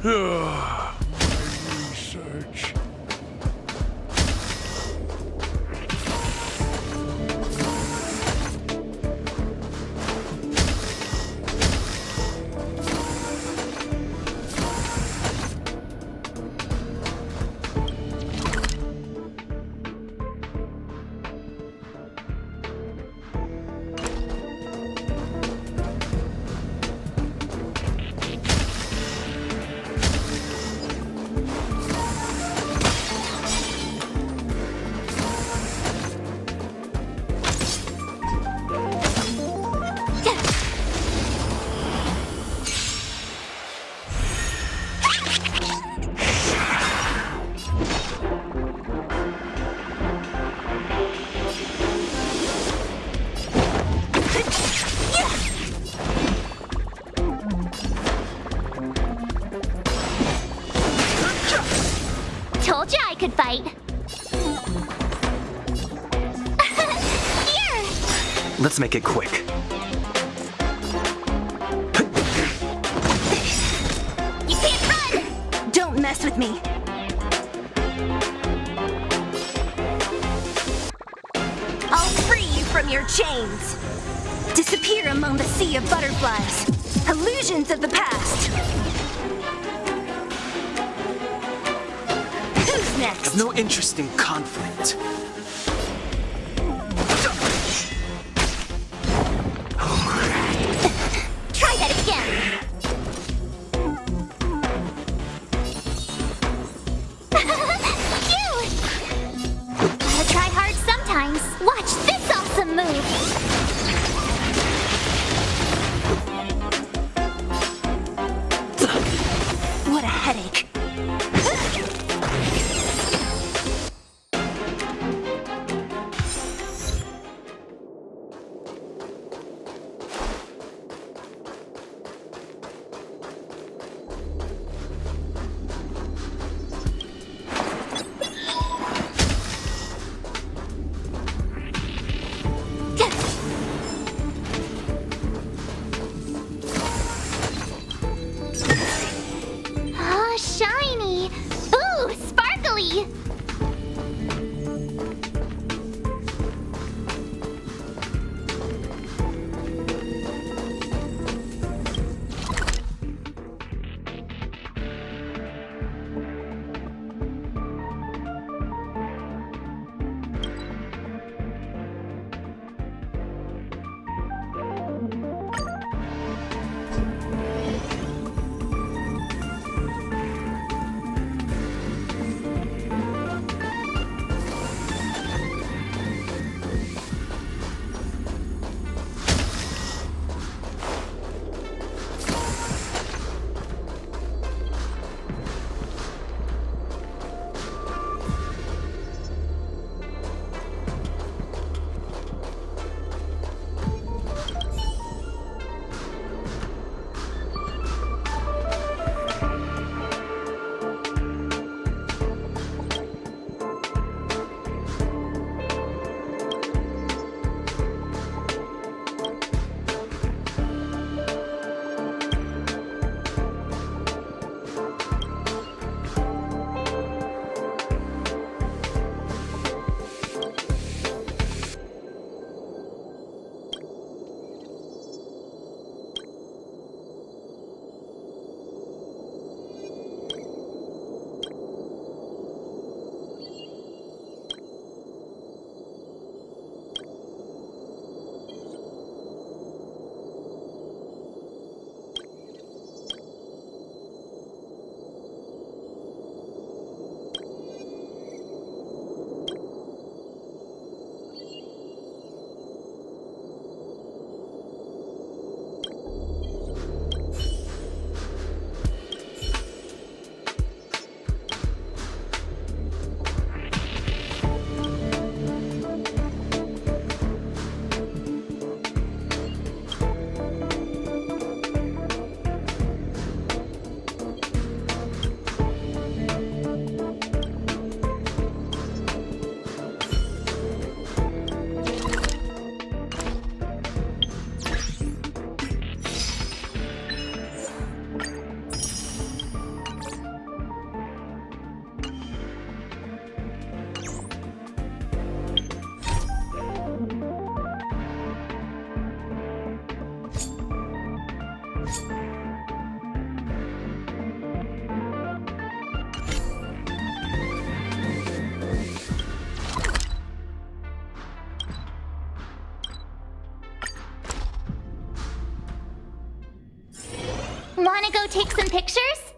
Research. Told you I could fight. Here! Let's make it quick. You can't run! Don't mess with me. I'll free you from your chains. Disappear among the sea of butterflies. Illusions of the past. Who's next? No interest in conflict. Try that again! Phew! Gotta try hard sometimes. Watch this awesome move! What a headache. Wanna go take some pictures?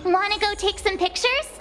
Wanna go take some pictures?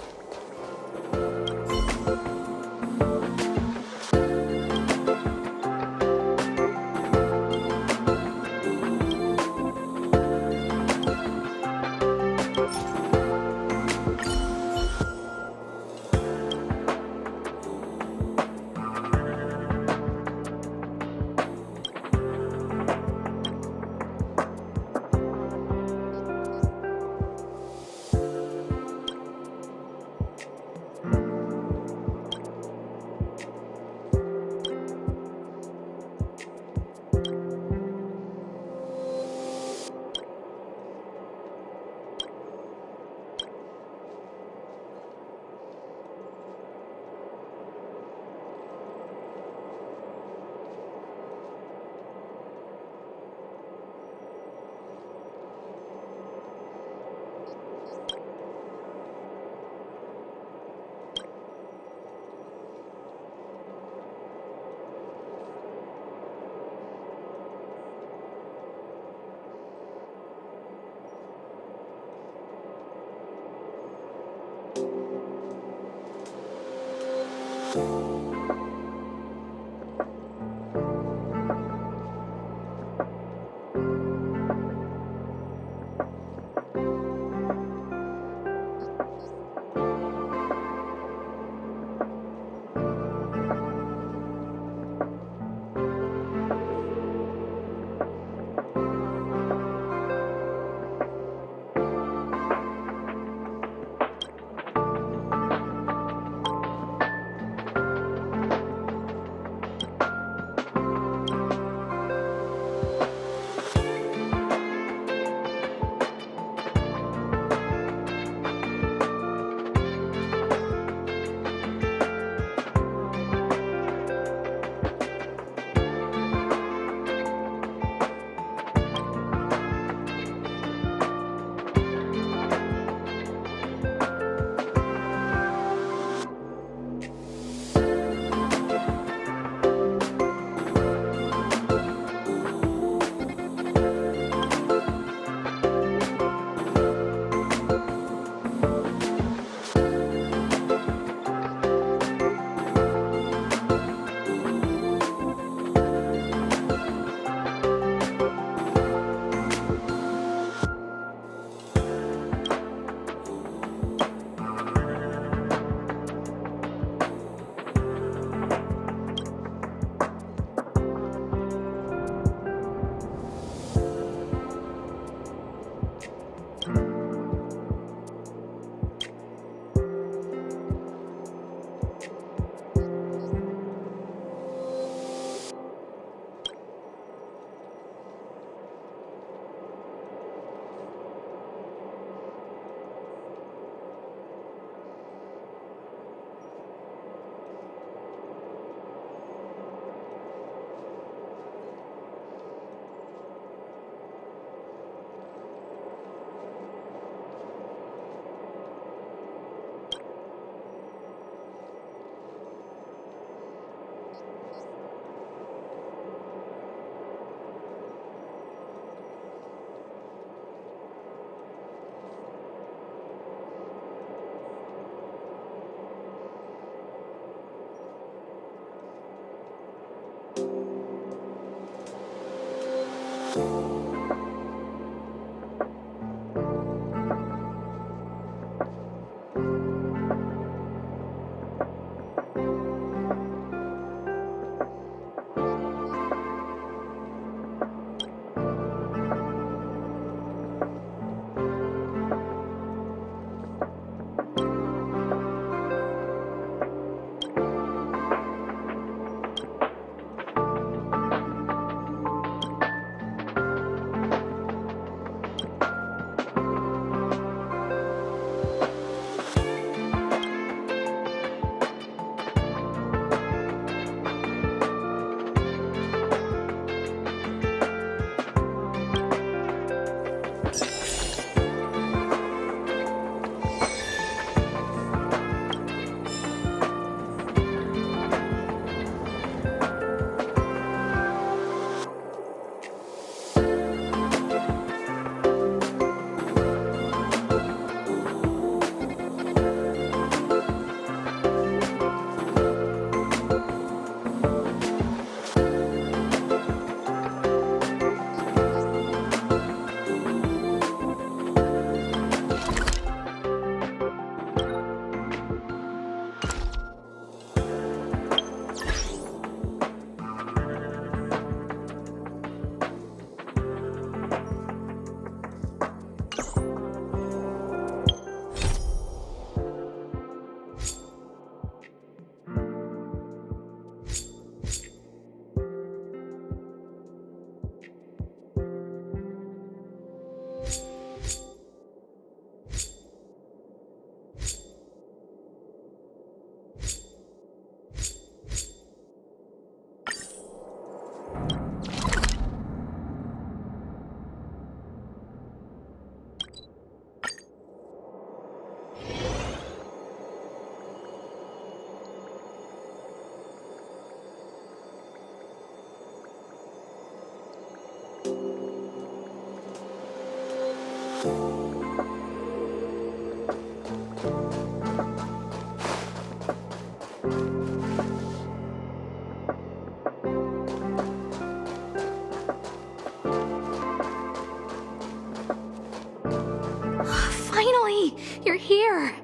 Finally! You're here!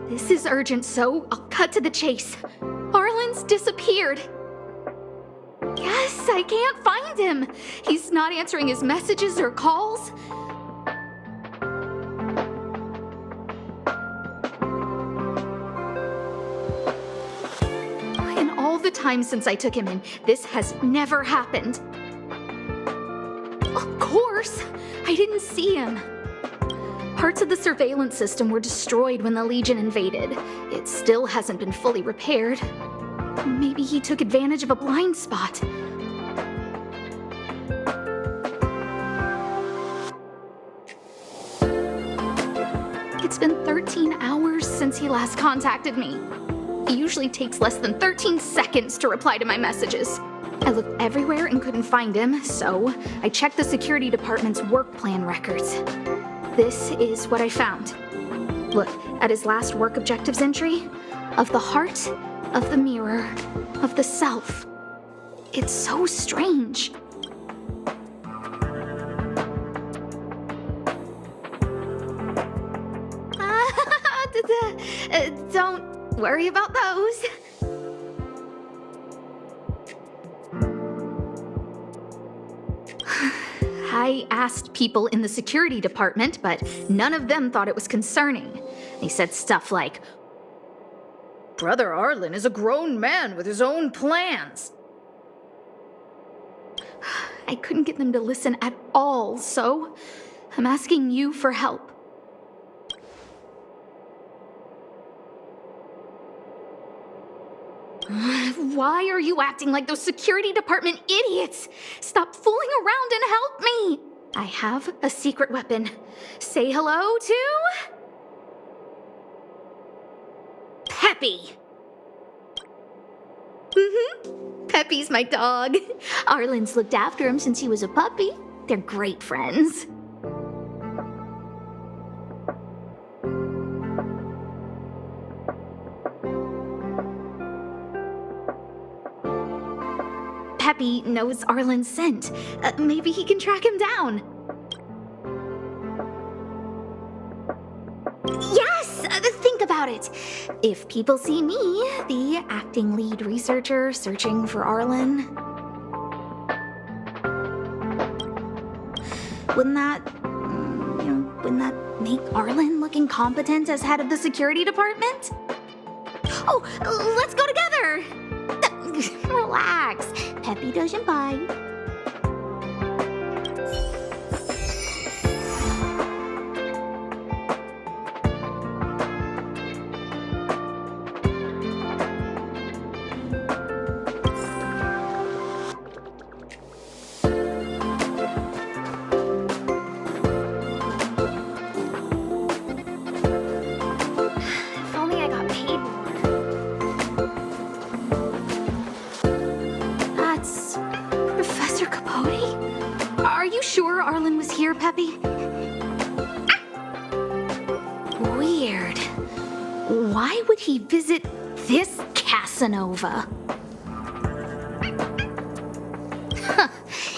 This is urgent, so I'll cut to the chase. Arlen's disappeared. Yes, I can't find him. He's not answering his messages or calls. In all the time since I took him in, this has never happened. Of course! I didn't see him. Parts of the surveillance system were destroyed when the Legion invaded. It still hasn't been fully repaired. Maybe he took advantage of a blind spot. It's been 13 hours since he last contacted me. It usually takes less than 13 seconds to reply to my messages. I looked everywhere and couldn't find him, so I checked the security department's work plan records. This is what I found. Look at his last work objectives entry. Of the heart, of the mirror, of the self. It's so strange. Don't worry about those. I asked people in the security department, but none of them thought it was concerning. They said stuff like, "Brother Arlen is a grown man with his own plans." I couldn't get them to listen at all, so I'm asking you for help. Why are you acting like those security department idiots? Stop fooling around and help me! I have a secret weapon. Say hello to... Peppy! Peppy's my dog. Arlen's looked after him since he was a puppy. They're great friends. Peppy knows Arlen's scent. Maybe he can track him down. Yes! Think about it. If people see me, the acting lead researcher searching for Arlen, wouldn't that make Arlen look incompetent as head of the security department? Oh, let's go together! Relax. Peppy doesn't bite. If only I got paid more. That's Professor Capote? Are you sure Arlen was here, Peppy? Weird. Why would he visit this Casanova?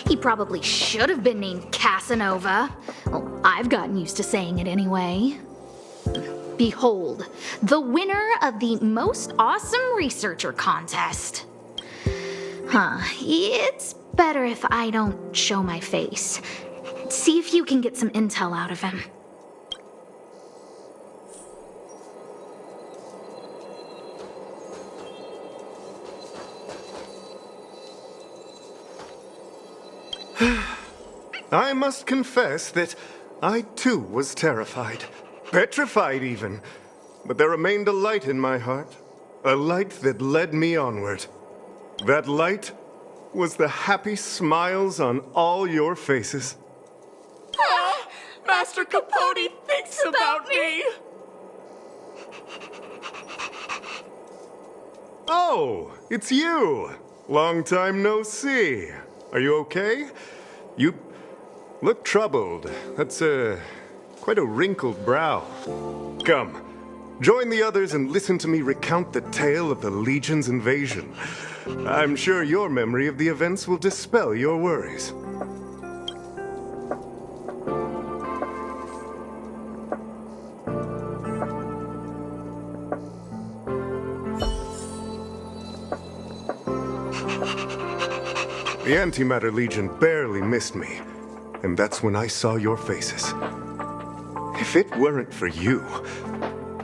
He probably should have been named Casanova. Well, I've gotten used to saying it anyway. Behold, the winner of the Most Awesome Researcher contest. It's better if I don't show my face. See if you can get some intel out of him. I must confess that I too was terrified. Petrified even. But there remained a light in my heart. A light that led me onward. That light was the happy smiles on all your faces. Master Capote thinks about me! Oh, it's you! Long time no see. Are you okay? You look troubled. That's quite a wrinkled brow. Come, join the others and listen to me recount the tale of the Legion's invasion. I'm sure your memory of the events will dispel your worries. The Antimatter Legion barely missed me, and that's when I saw your faces. If it weren't for you,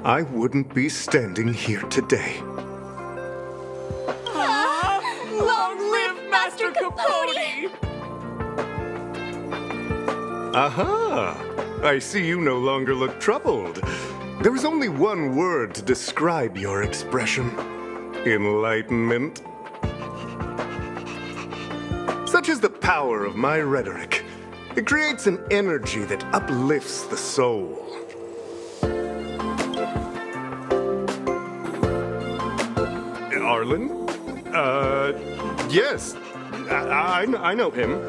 I wouldn't be standing here today. Long live Master Capote! Aha! I see you no longer look troubled. There is only one word to describe your expression. Enlightenment. Such is the power of my rhetoric. It creates an energy that uplifts the soul. Arlen? Yes. I know him.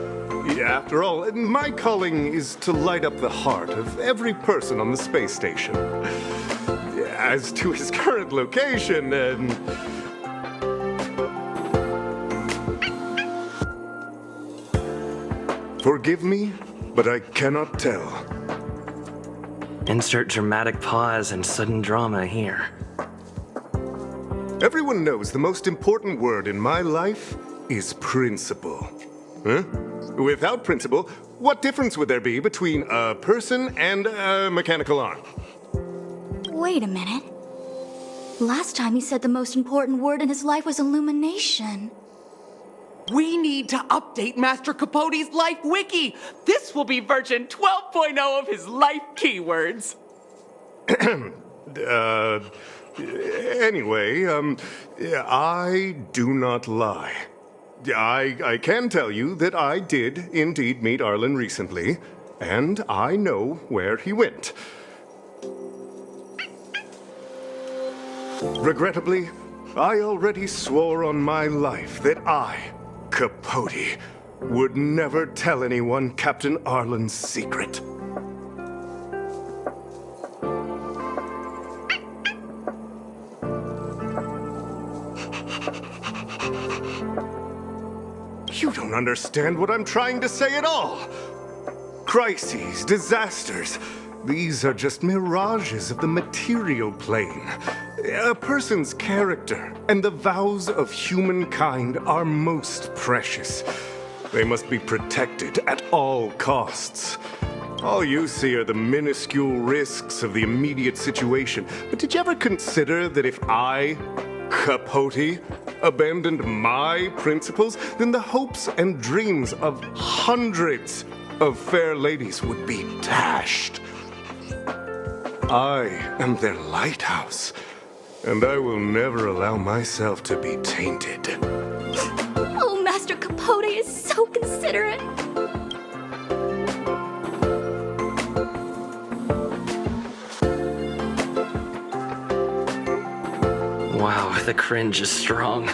After all, my calling is to light up the heart of every person on the space station. As to his current location, forgive me, but I cannot tell. Insert dramatic pause and sudden drama here. Everyone knows the most important word in my life is principle. Huh? Without principle, what difference would there be between a person and a mechanical arm? Wait a minute. Last time he said the most important word in his life was illumination. We need to update Master Capote's Life Wiki! This will be version 12.0 of his life keywords! Anyway, I do not lie. I can tell you that I did indeed meet Arlen recently, and I know where he went. Regrettably, I already swore on my life that I, Capote, would never tell anyone Captain Arlen's secret. You don't understand what I'm trying to say at all. Crises, disasters, these are just mirages of the material plane. A person's character and the vows of humankind are most precious. They must be protected at all costs. All you see are the minuscule risks of the immediate situation. But did you ever consider that if I, Capote, abandoned my principles, then the hopes and dreams of hundreds of fair ladies would be dashed? I am their lighthouse, and I will never allow myself to be tainted. Oh, Master Capote is so considerate. Wow, the cringe is strong.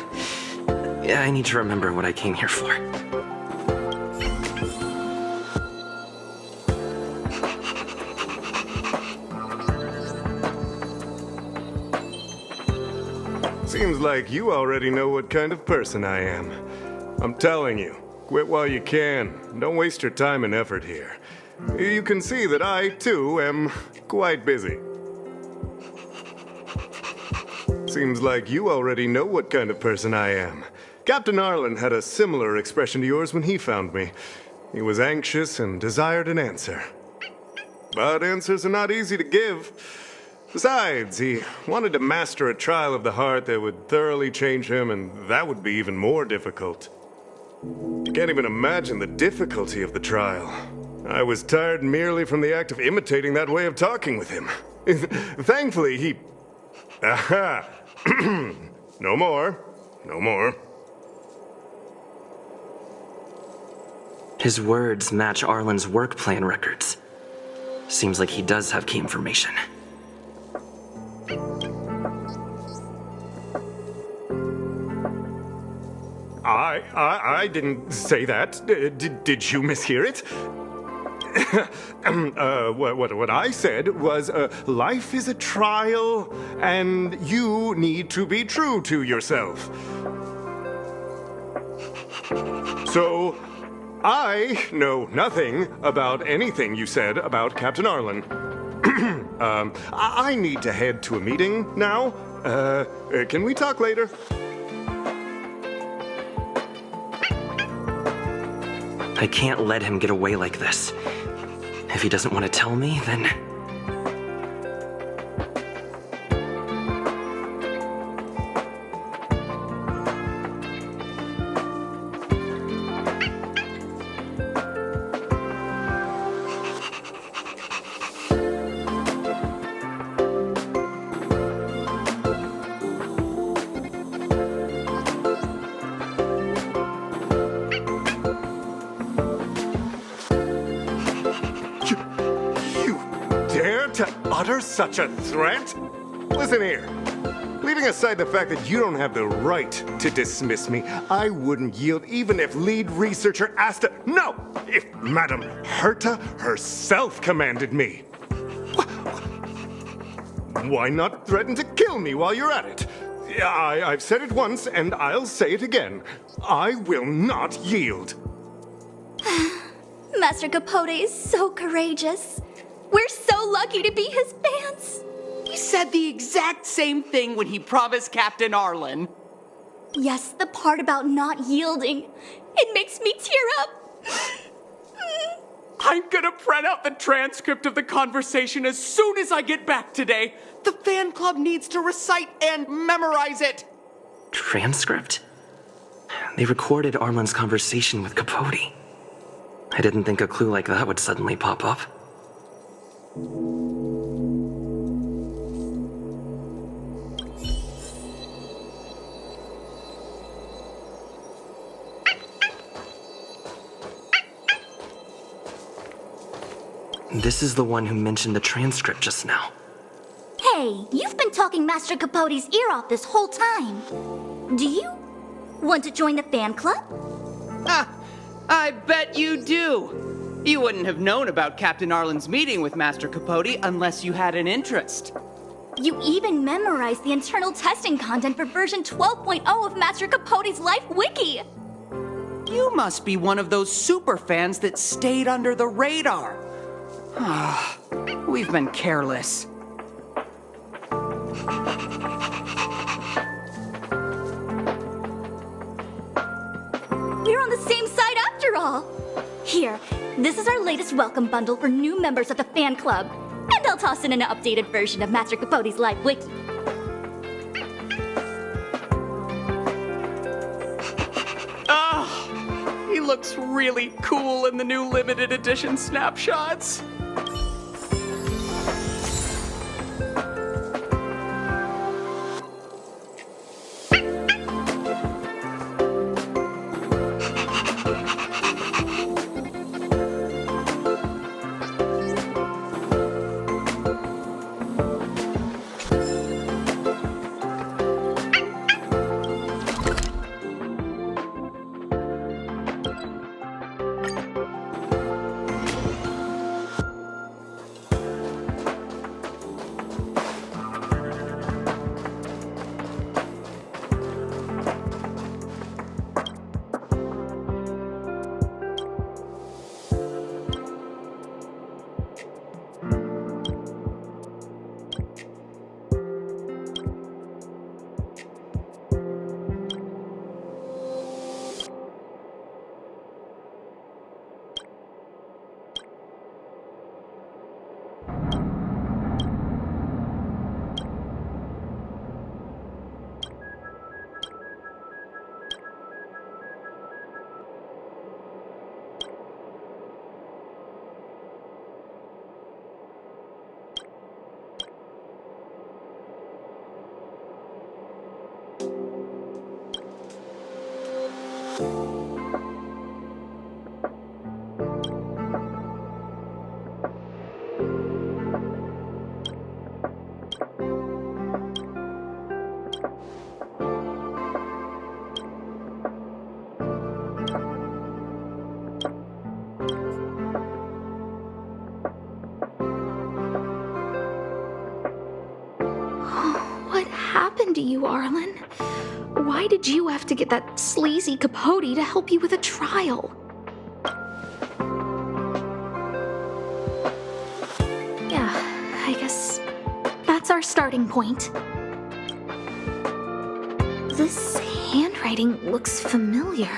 Yeah, I need to remember what I came here for. Seems like you already know what kind of person I am. I'm telling you, quit while you can. Don't waste your time and effort here. You can see that I, too, am quite busy. Seems like you already know what kind of person I am. Captain Arlen had a similar expression to yours when he found me. He was anxious and desired an answer. But answers are not easy to give. Besides, he wanted to master a trial of the heart that would thoroughly change him, and that would be even more difficult. You can't even imagine the difficulty of the trial. I was tired merely from the act of imitating that way of talking with him. Thankfully, he... Aha! No more. No more. His words match Arlen's work plan records. Seems like he does have key information. I didn't say that. Did you mishear it? What I said was, life is a trial, and you need to be true to yourself. So, I know nothing about anything you said about Captain Arlen. I need to head to a meeting now. Can we talk later? I can't let him get away like this. If he doesn't want to tell me, then... Utter such a threat? Listen here. Leaving aside the fact that you don't have the right to dismiss me, I wouldn't yield even if lead researcher Asta... No! If Madame Herta herself commanded me. Why not threaten to kill me while you're at it? I've said it once, and I'll say it again. I will not yield. Master Capote is so courageous. We're so lucky to be his fans. He said the exact same thing when he promised Captain Arlen. Yes, the part about not yielding. It makes me tear up. I'm gonna print out the transcript of the conversation as soon as I get back today. The fan club needs to recite and memorize it. Transcript? They recorded Arlen's conversation with Capote. I didn't think a clue like that would suddenly pop up. This is the one who mentioned the transcript just now. Hey, you've been talking Master Capote's ear off this whole time. Do you want to join the fan club? I bet you do. You wouldn't have known about Captain Arlen's meeting with Master Capote unless you had an interest. You even memorized the internal testing content for version 12.0 of Master Capote's Life Wiki. You must be one of those super fans that stayed under the radar. We've been careless. We're on the same side after all. Here, this is our latest welcome bundle for new members of the fan club. And I'll toss in an updated version of Master Capote's live wiki. He looks really cool in the new limited edition snapshots. What happened to you, Arlen? Why did you have to get that sleazy Capote to help you with a trial? Yeah, I guess that's our starting point. This handwriting looks familiar.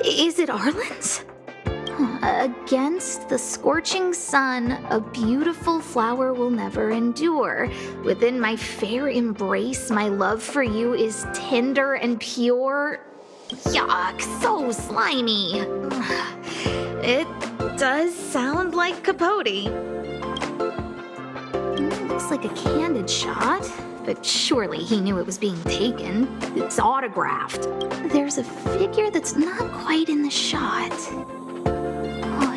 Is it Arlen's? Against the scorching sun, a beautiful flower will never endure. Within my fair embrace, my love for you is tender and pure. Yuck, so slimy. It does sound like Capote. Looks like a candid shot, but surely he knew it was being taken. It's autographed. There's a figure that's not quite in the shot.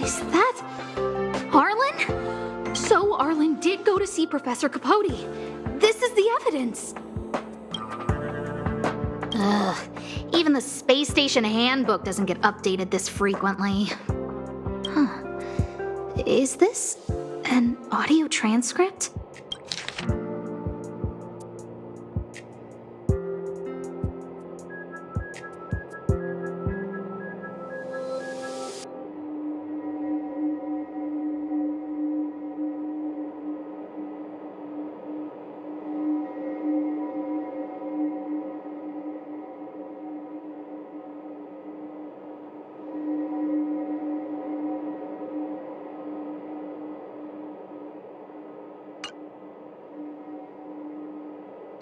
Is that Arlen? So Arlen did go to see Professor Capote. This is the evidence. Ugh, even the space station handbook doesn't get updated this frequently. Huh. Is this an audio transcript?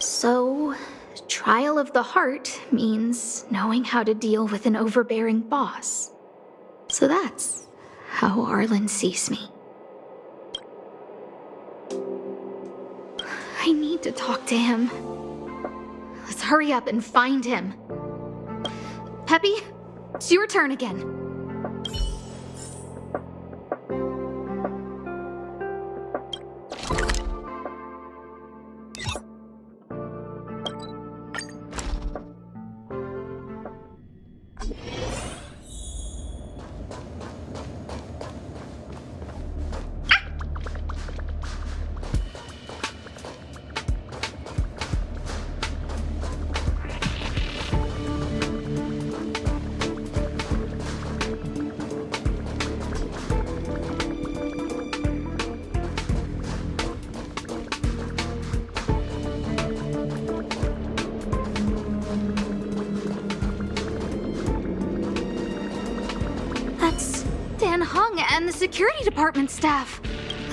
So, trial of the heart means knowing how to deal with an overbearing boss. So that's how Arlen sees me. I need to talk to him. Let's hurry up and find him. Peppy, it's your turn again. Dan Hung and the security department staff.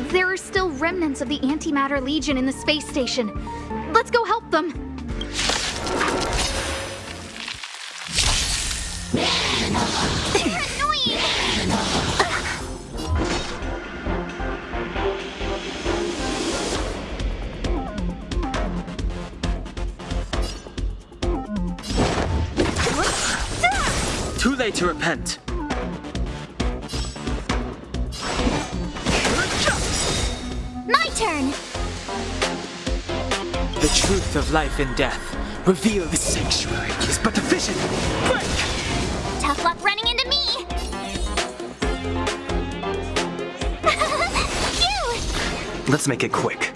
There are still remnants of the Antimatter Legion in the space station. Let's go help them. They're annoying! Too late to repent. My turn! The truth of life and death. Reveal the sanctuary is but a vision. Quick! Tough luck running into me! Phew! Let's make it quick.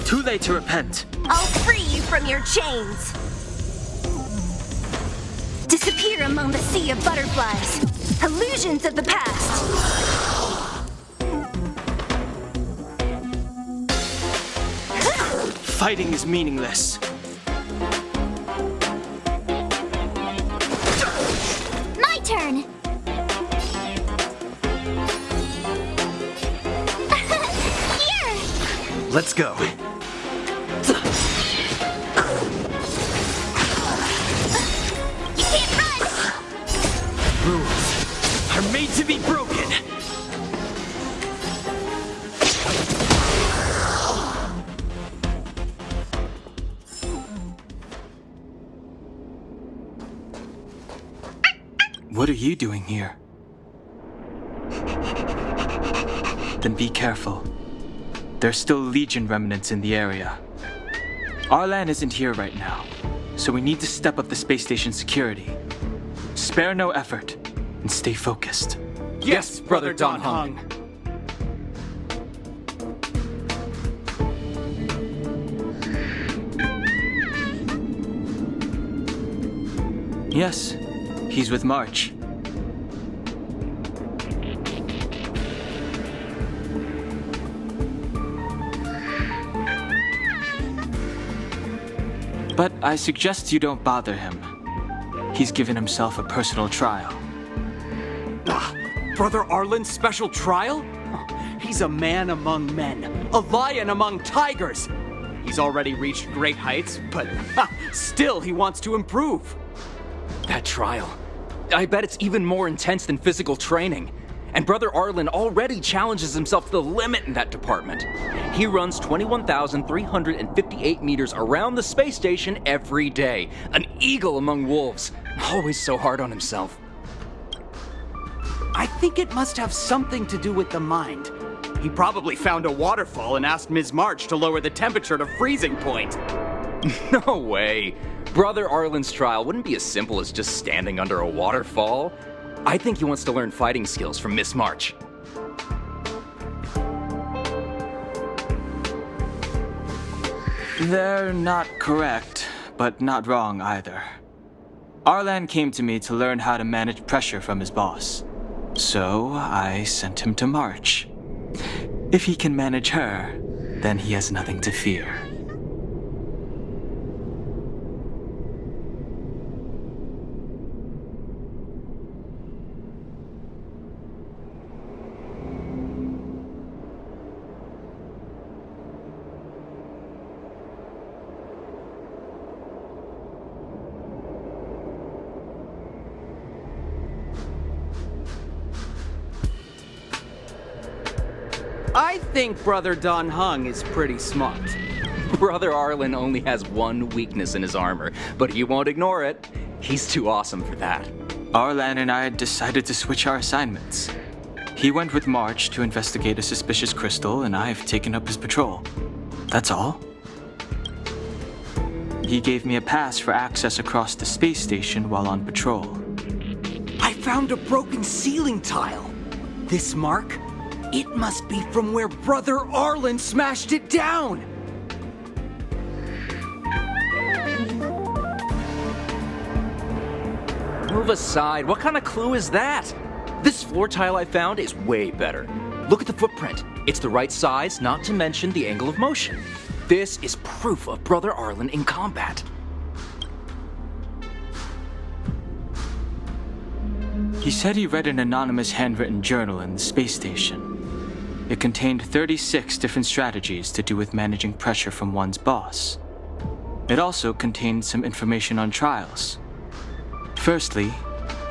Too late to repent. I'll free you from your chains. Disappear among the sea of butterflies. Illusions of the past. Fighting is meaningless. My turn! Here! Let's go. You can't run! Rules are made to be broken. What are you doing here? Then be careful. There's still Legion remnants in the area. Arlan isn't here right now, so we need to step up the space station security. Spare no effort and stay focused. Yes, Brother Don Hung. Yes, he's with March. But I suggest you don't bother him. He's given himself a personal trial. Brother Arlen's special trial? He's a man among men, a lion among tigers. He's already reached great heights, but still he wants to improve. That trial. I bet it's even more intense than physical training. And Brother Arlen already challenges himself to the limit in that department. He runs 21,358 meters around the space station every day. An eagle among wolves. Always so hard on himself. I think it must have something to do with the mind. He probably found a waterfall and asked Ms. March to lower the temperature to freezing point. No way. Brother Arlen's trial wouldn't be as simple as just standing under a waterfall. I think he wants to learn fighting skills from Miss March. They're not correct, but not wrong either. Arlan came to me to learn how to manage pressure from his boss. So I sent him to March. If he can manage her, then he has nothing to fear. I think Brother Don Hung is pretty smart. Brother Arlen only has one weakness in his armor, but he won't ignore it. He's too awesome for that. Arlan and I decided to switch our assignments. He went with March to investigate a suspicious crystal, and I've taken up his patrol. That's all. He gave me a pass for access across the space station while on patrol. I found a broken ceiling tile. This mark? It must be from where Brother Arlen smashed it down! Move aside. What kind of clue is that? This floor tile I found is way better. Look at the footprint. It's the right size, not to mention the angle of motion. This is proof of Brother Arlen in combat. He said he read an anonymous handwritten journal in the space station. It contained 36 different strategies to do with managing pressure from one's boss. It also contained some information on trials. Firstly,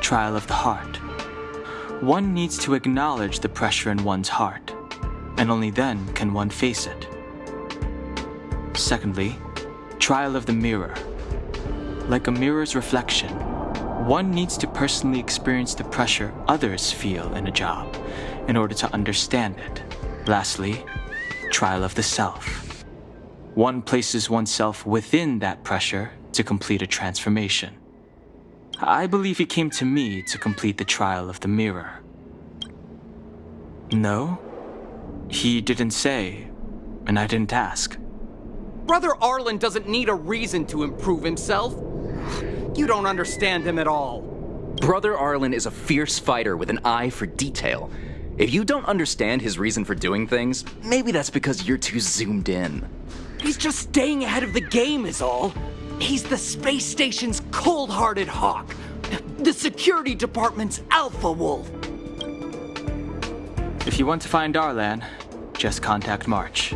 trial of the heart. One needs to acknowledge the pressure in one's heart, and only then can one face it. Secondly, trial of the mirror. Like a mirror's reflection, one needs to personally experience the pressure others feel in a job in order to understand it. Lastly, trial of the self. One places oneself within that pressure to complete a transformation. I believe he came to me to complete the trial of the mirror. No? He didn't say, and I didn't ask. Brother Arlen doesn't need a reason to improve himself. You don't understand him at all. Brother Arlen is a fierce fighter with an eye for detail. If you don't understand his reason for doing things, maybe that's because you're too zoomed in. He's just staying ahead of the game is all. He's the space station's cold-hearted hawk. The security department's alpha wolf. If you want to find Arlan, just contact March.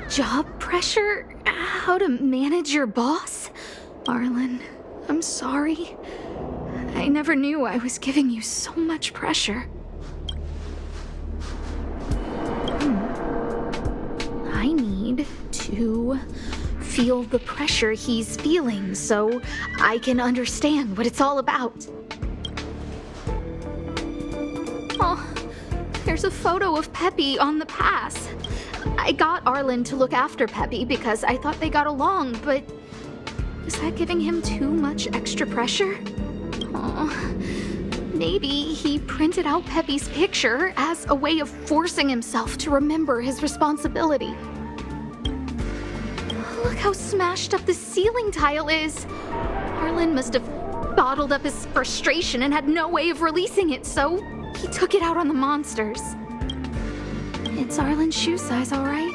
Job pressure? How to manage your boss? Arlen, I'm sorry. I never knew I was giving you so much pressure. I need to feel the pressure he's feeling so I can understand what it's all about. Oh, there's a photo of Peppy on the pass. I got Arlen to look after Peppy because I thought they got along, but is that giving him too much extra pressure? Oh, maybe he printed out Peppy's picture as a way of forcing himself to remember his responsibility. Look how smashed up the ceiling tile is. Arlen must have bottled up his frustration and had no way of releasing it, so he took it out on the monsters. It's Arlen's shoe size, all right.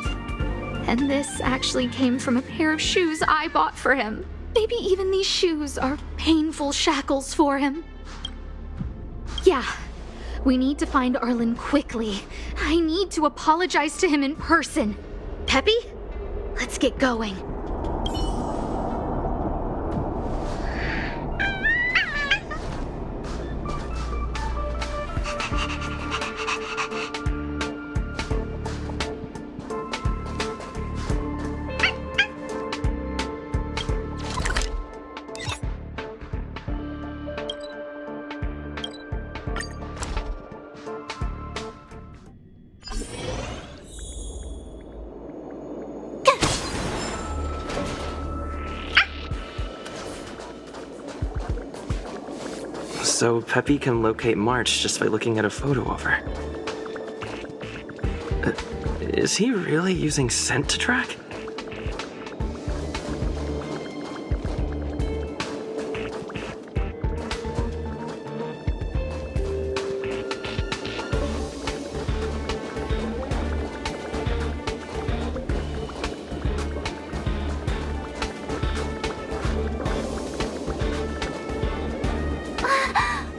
And this actually came from a pair of shoes I bought for him. Maybe even these shoes are painful shackles for him. Yeah, we need to find Arlen quickly. I need to apologize to him in person. Peppy, let's get going. So Peppy can locate March just by looking at a photo of her. Is he really using scent to track?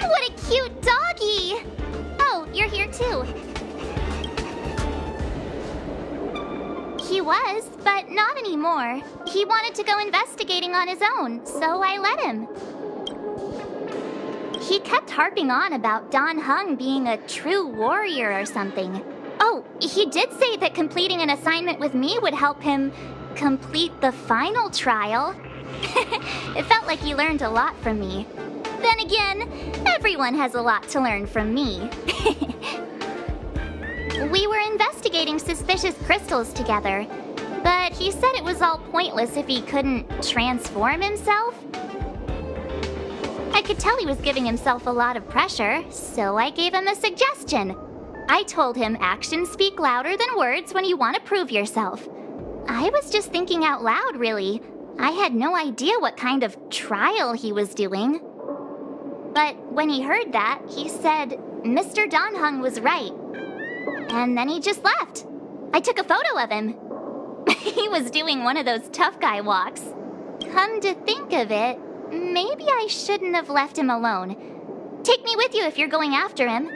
What a cute doggy! Oh, you're here too. He was, but not anymore. He wanted to go investigating on his own, so I let him. He kept harping on about Dan Heng being a true warrior or something. Oh, he did say that completing an assignment with me would help him complete the final trial. It felt like he learned a lot from me. Then again, everyone has a lot to learn from me. We were investigating suspicious crystals together, but he said it was all pointless if he couldn't transform himself. I could tell he was giving himself a lot of pressure, so I gave him a suggestion. I told him actions speak louder than words when you want to prove yourself. I was just thinking out loud, really. I had no idea what kind of trial he was doing. But when he heard that, he said Mr. Dan Heng was right. And then he just left. I took a photo of him. He was doing one of those tough guy walks. Come to think of it, maybe I shouldn't have left him alone. Take me with you if you're going after him.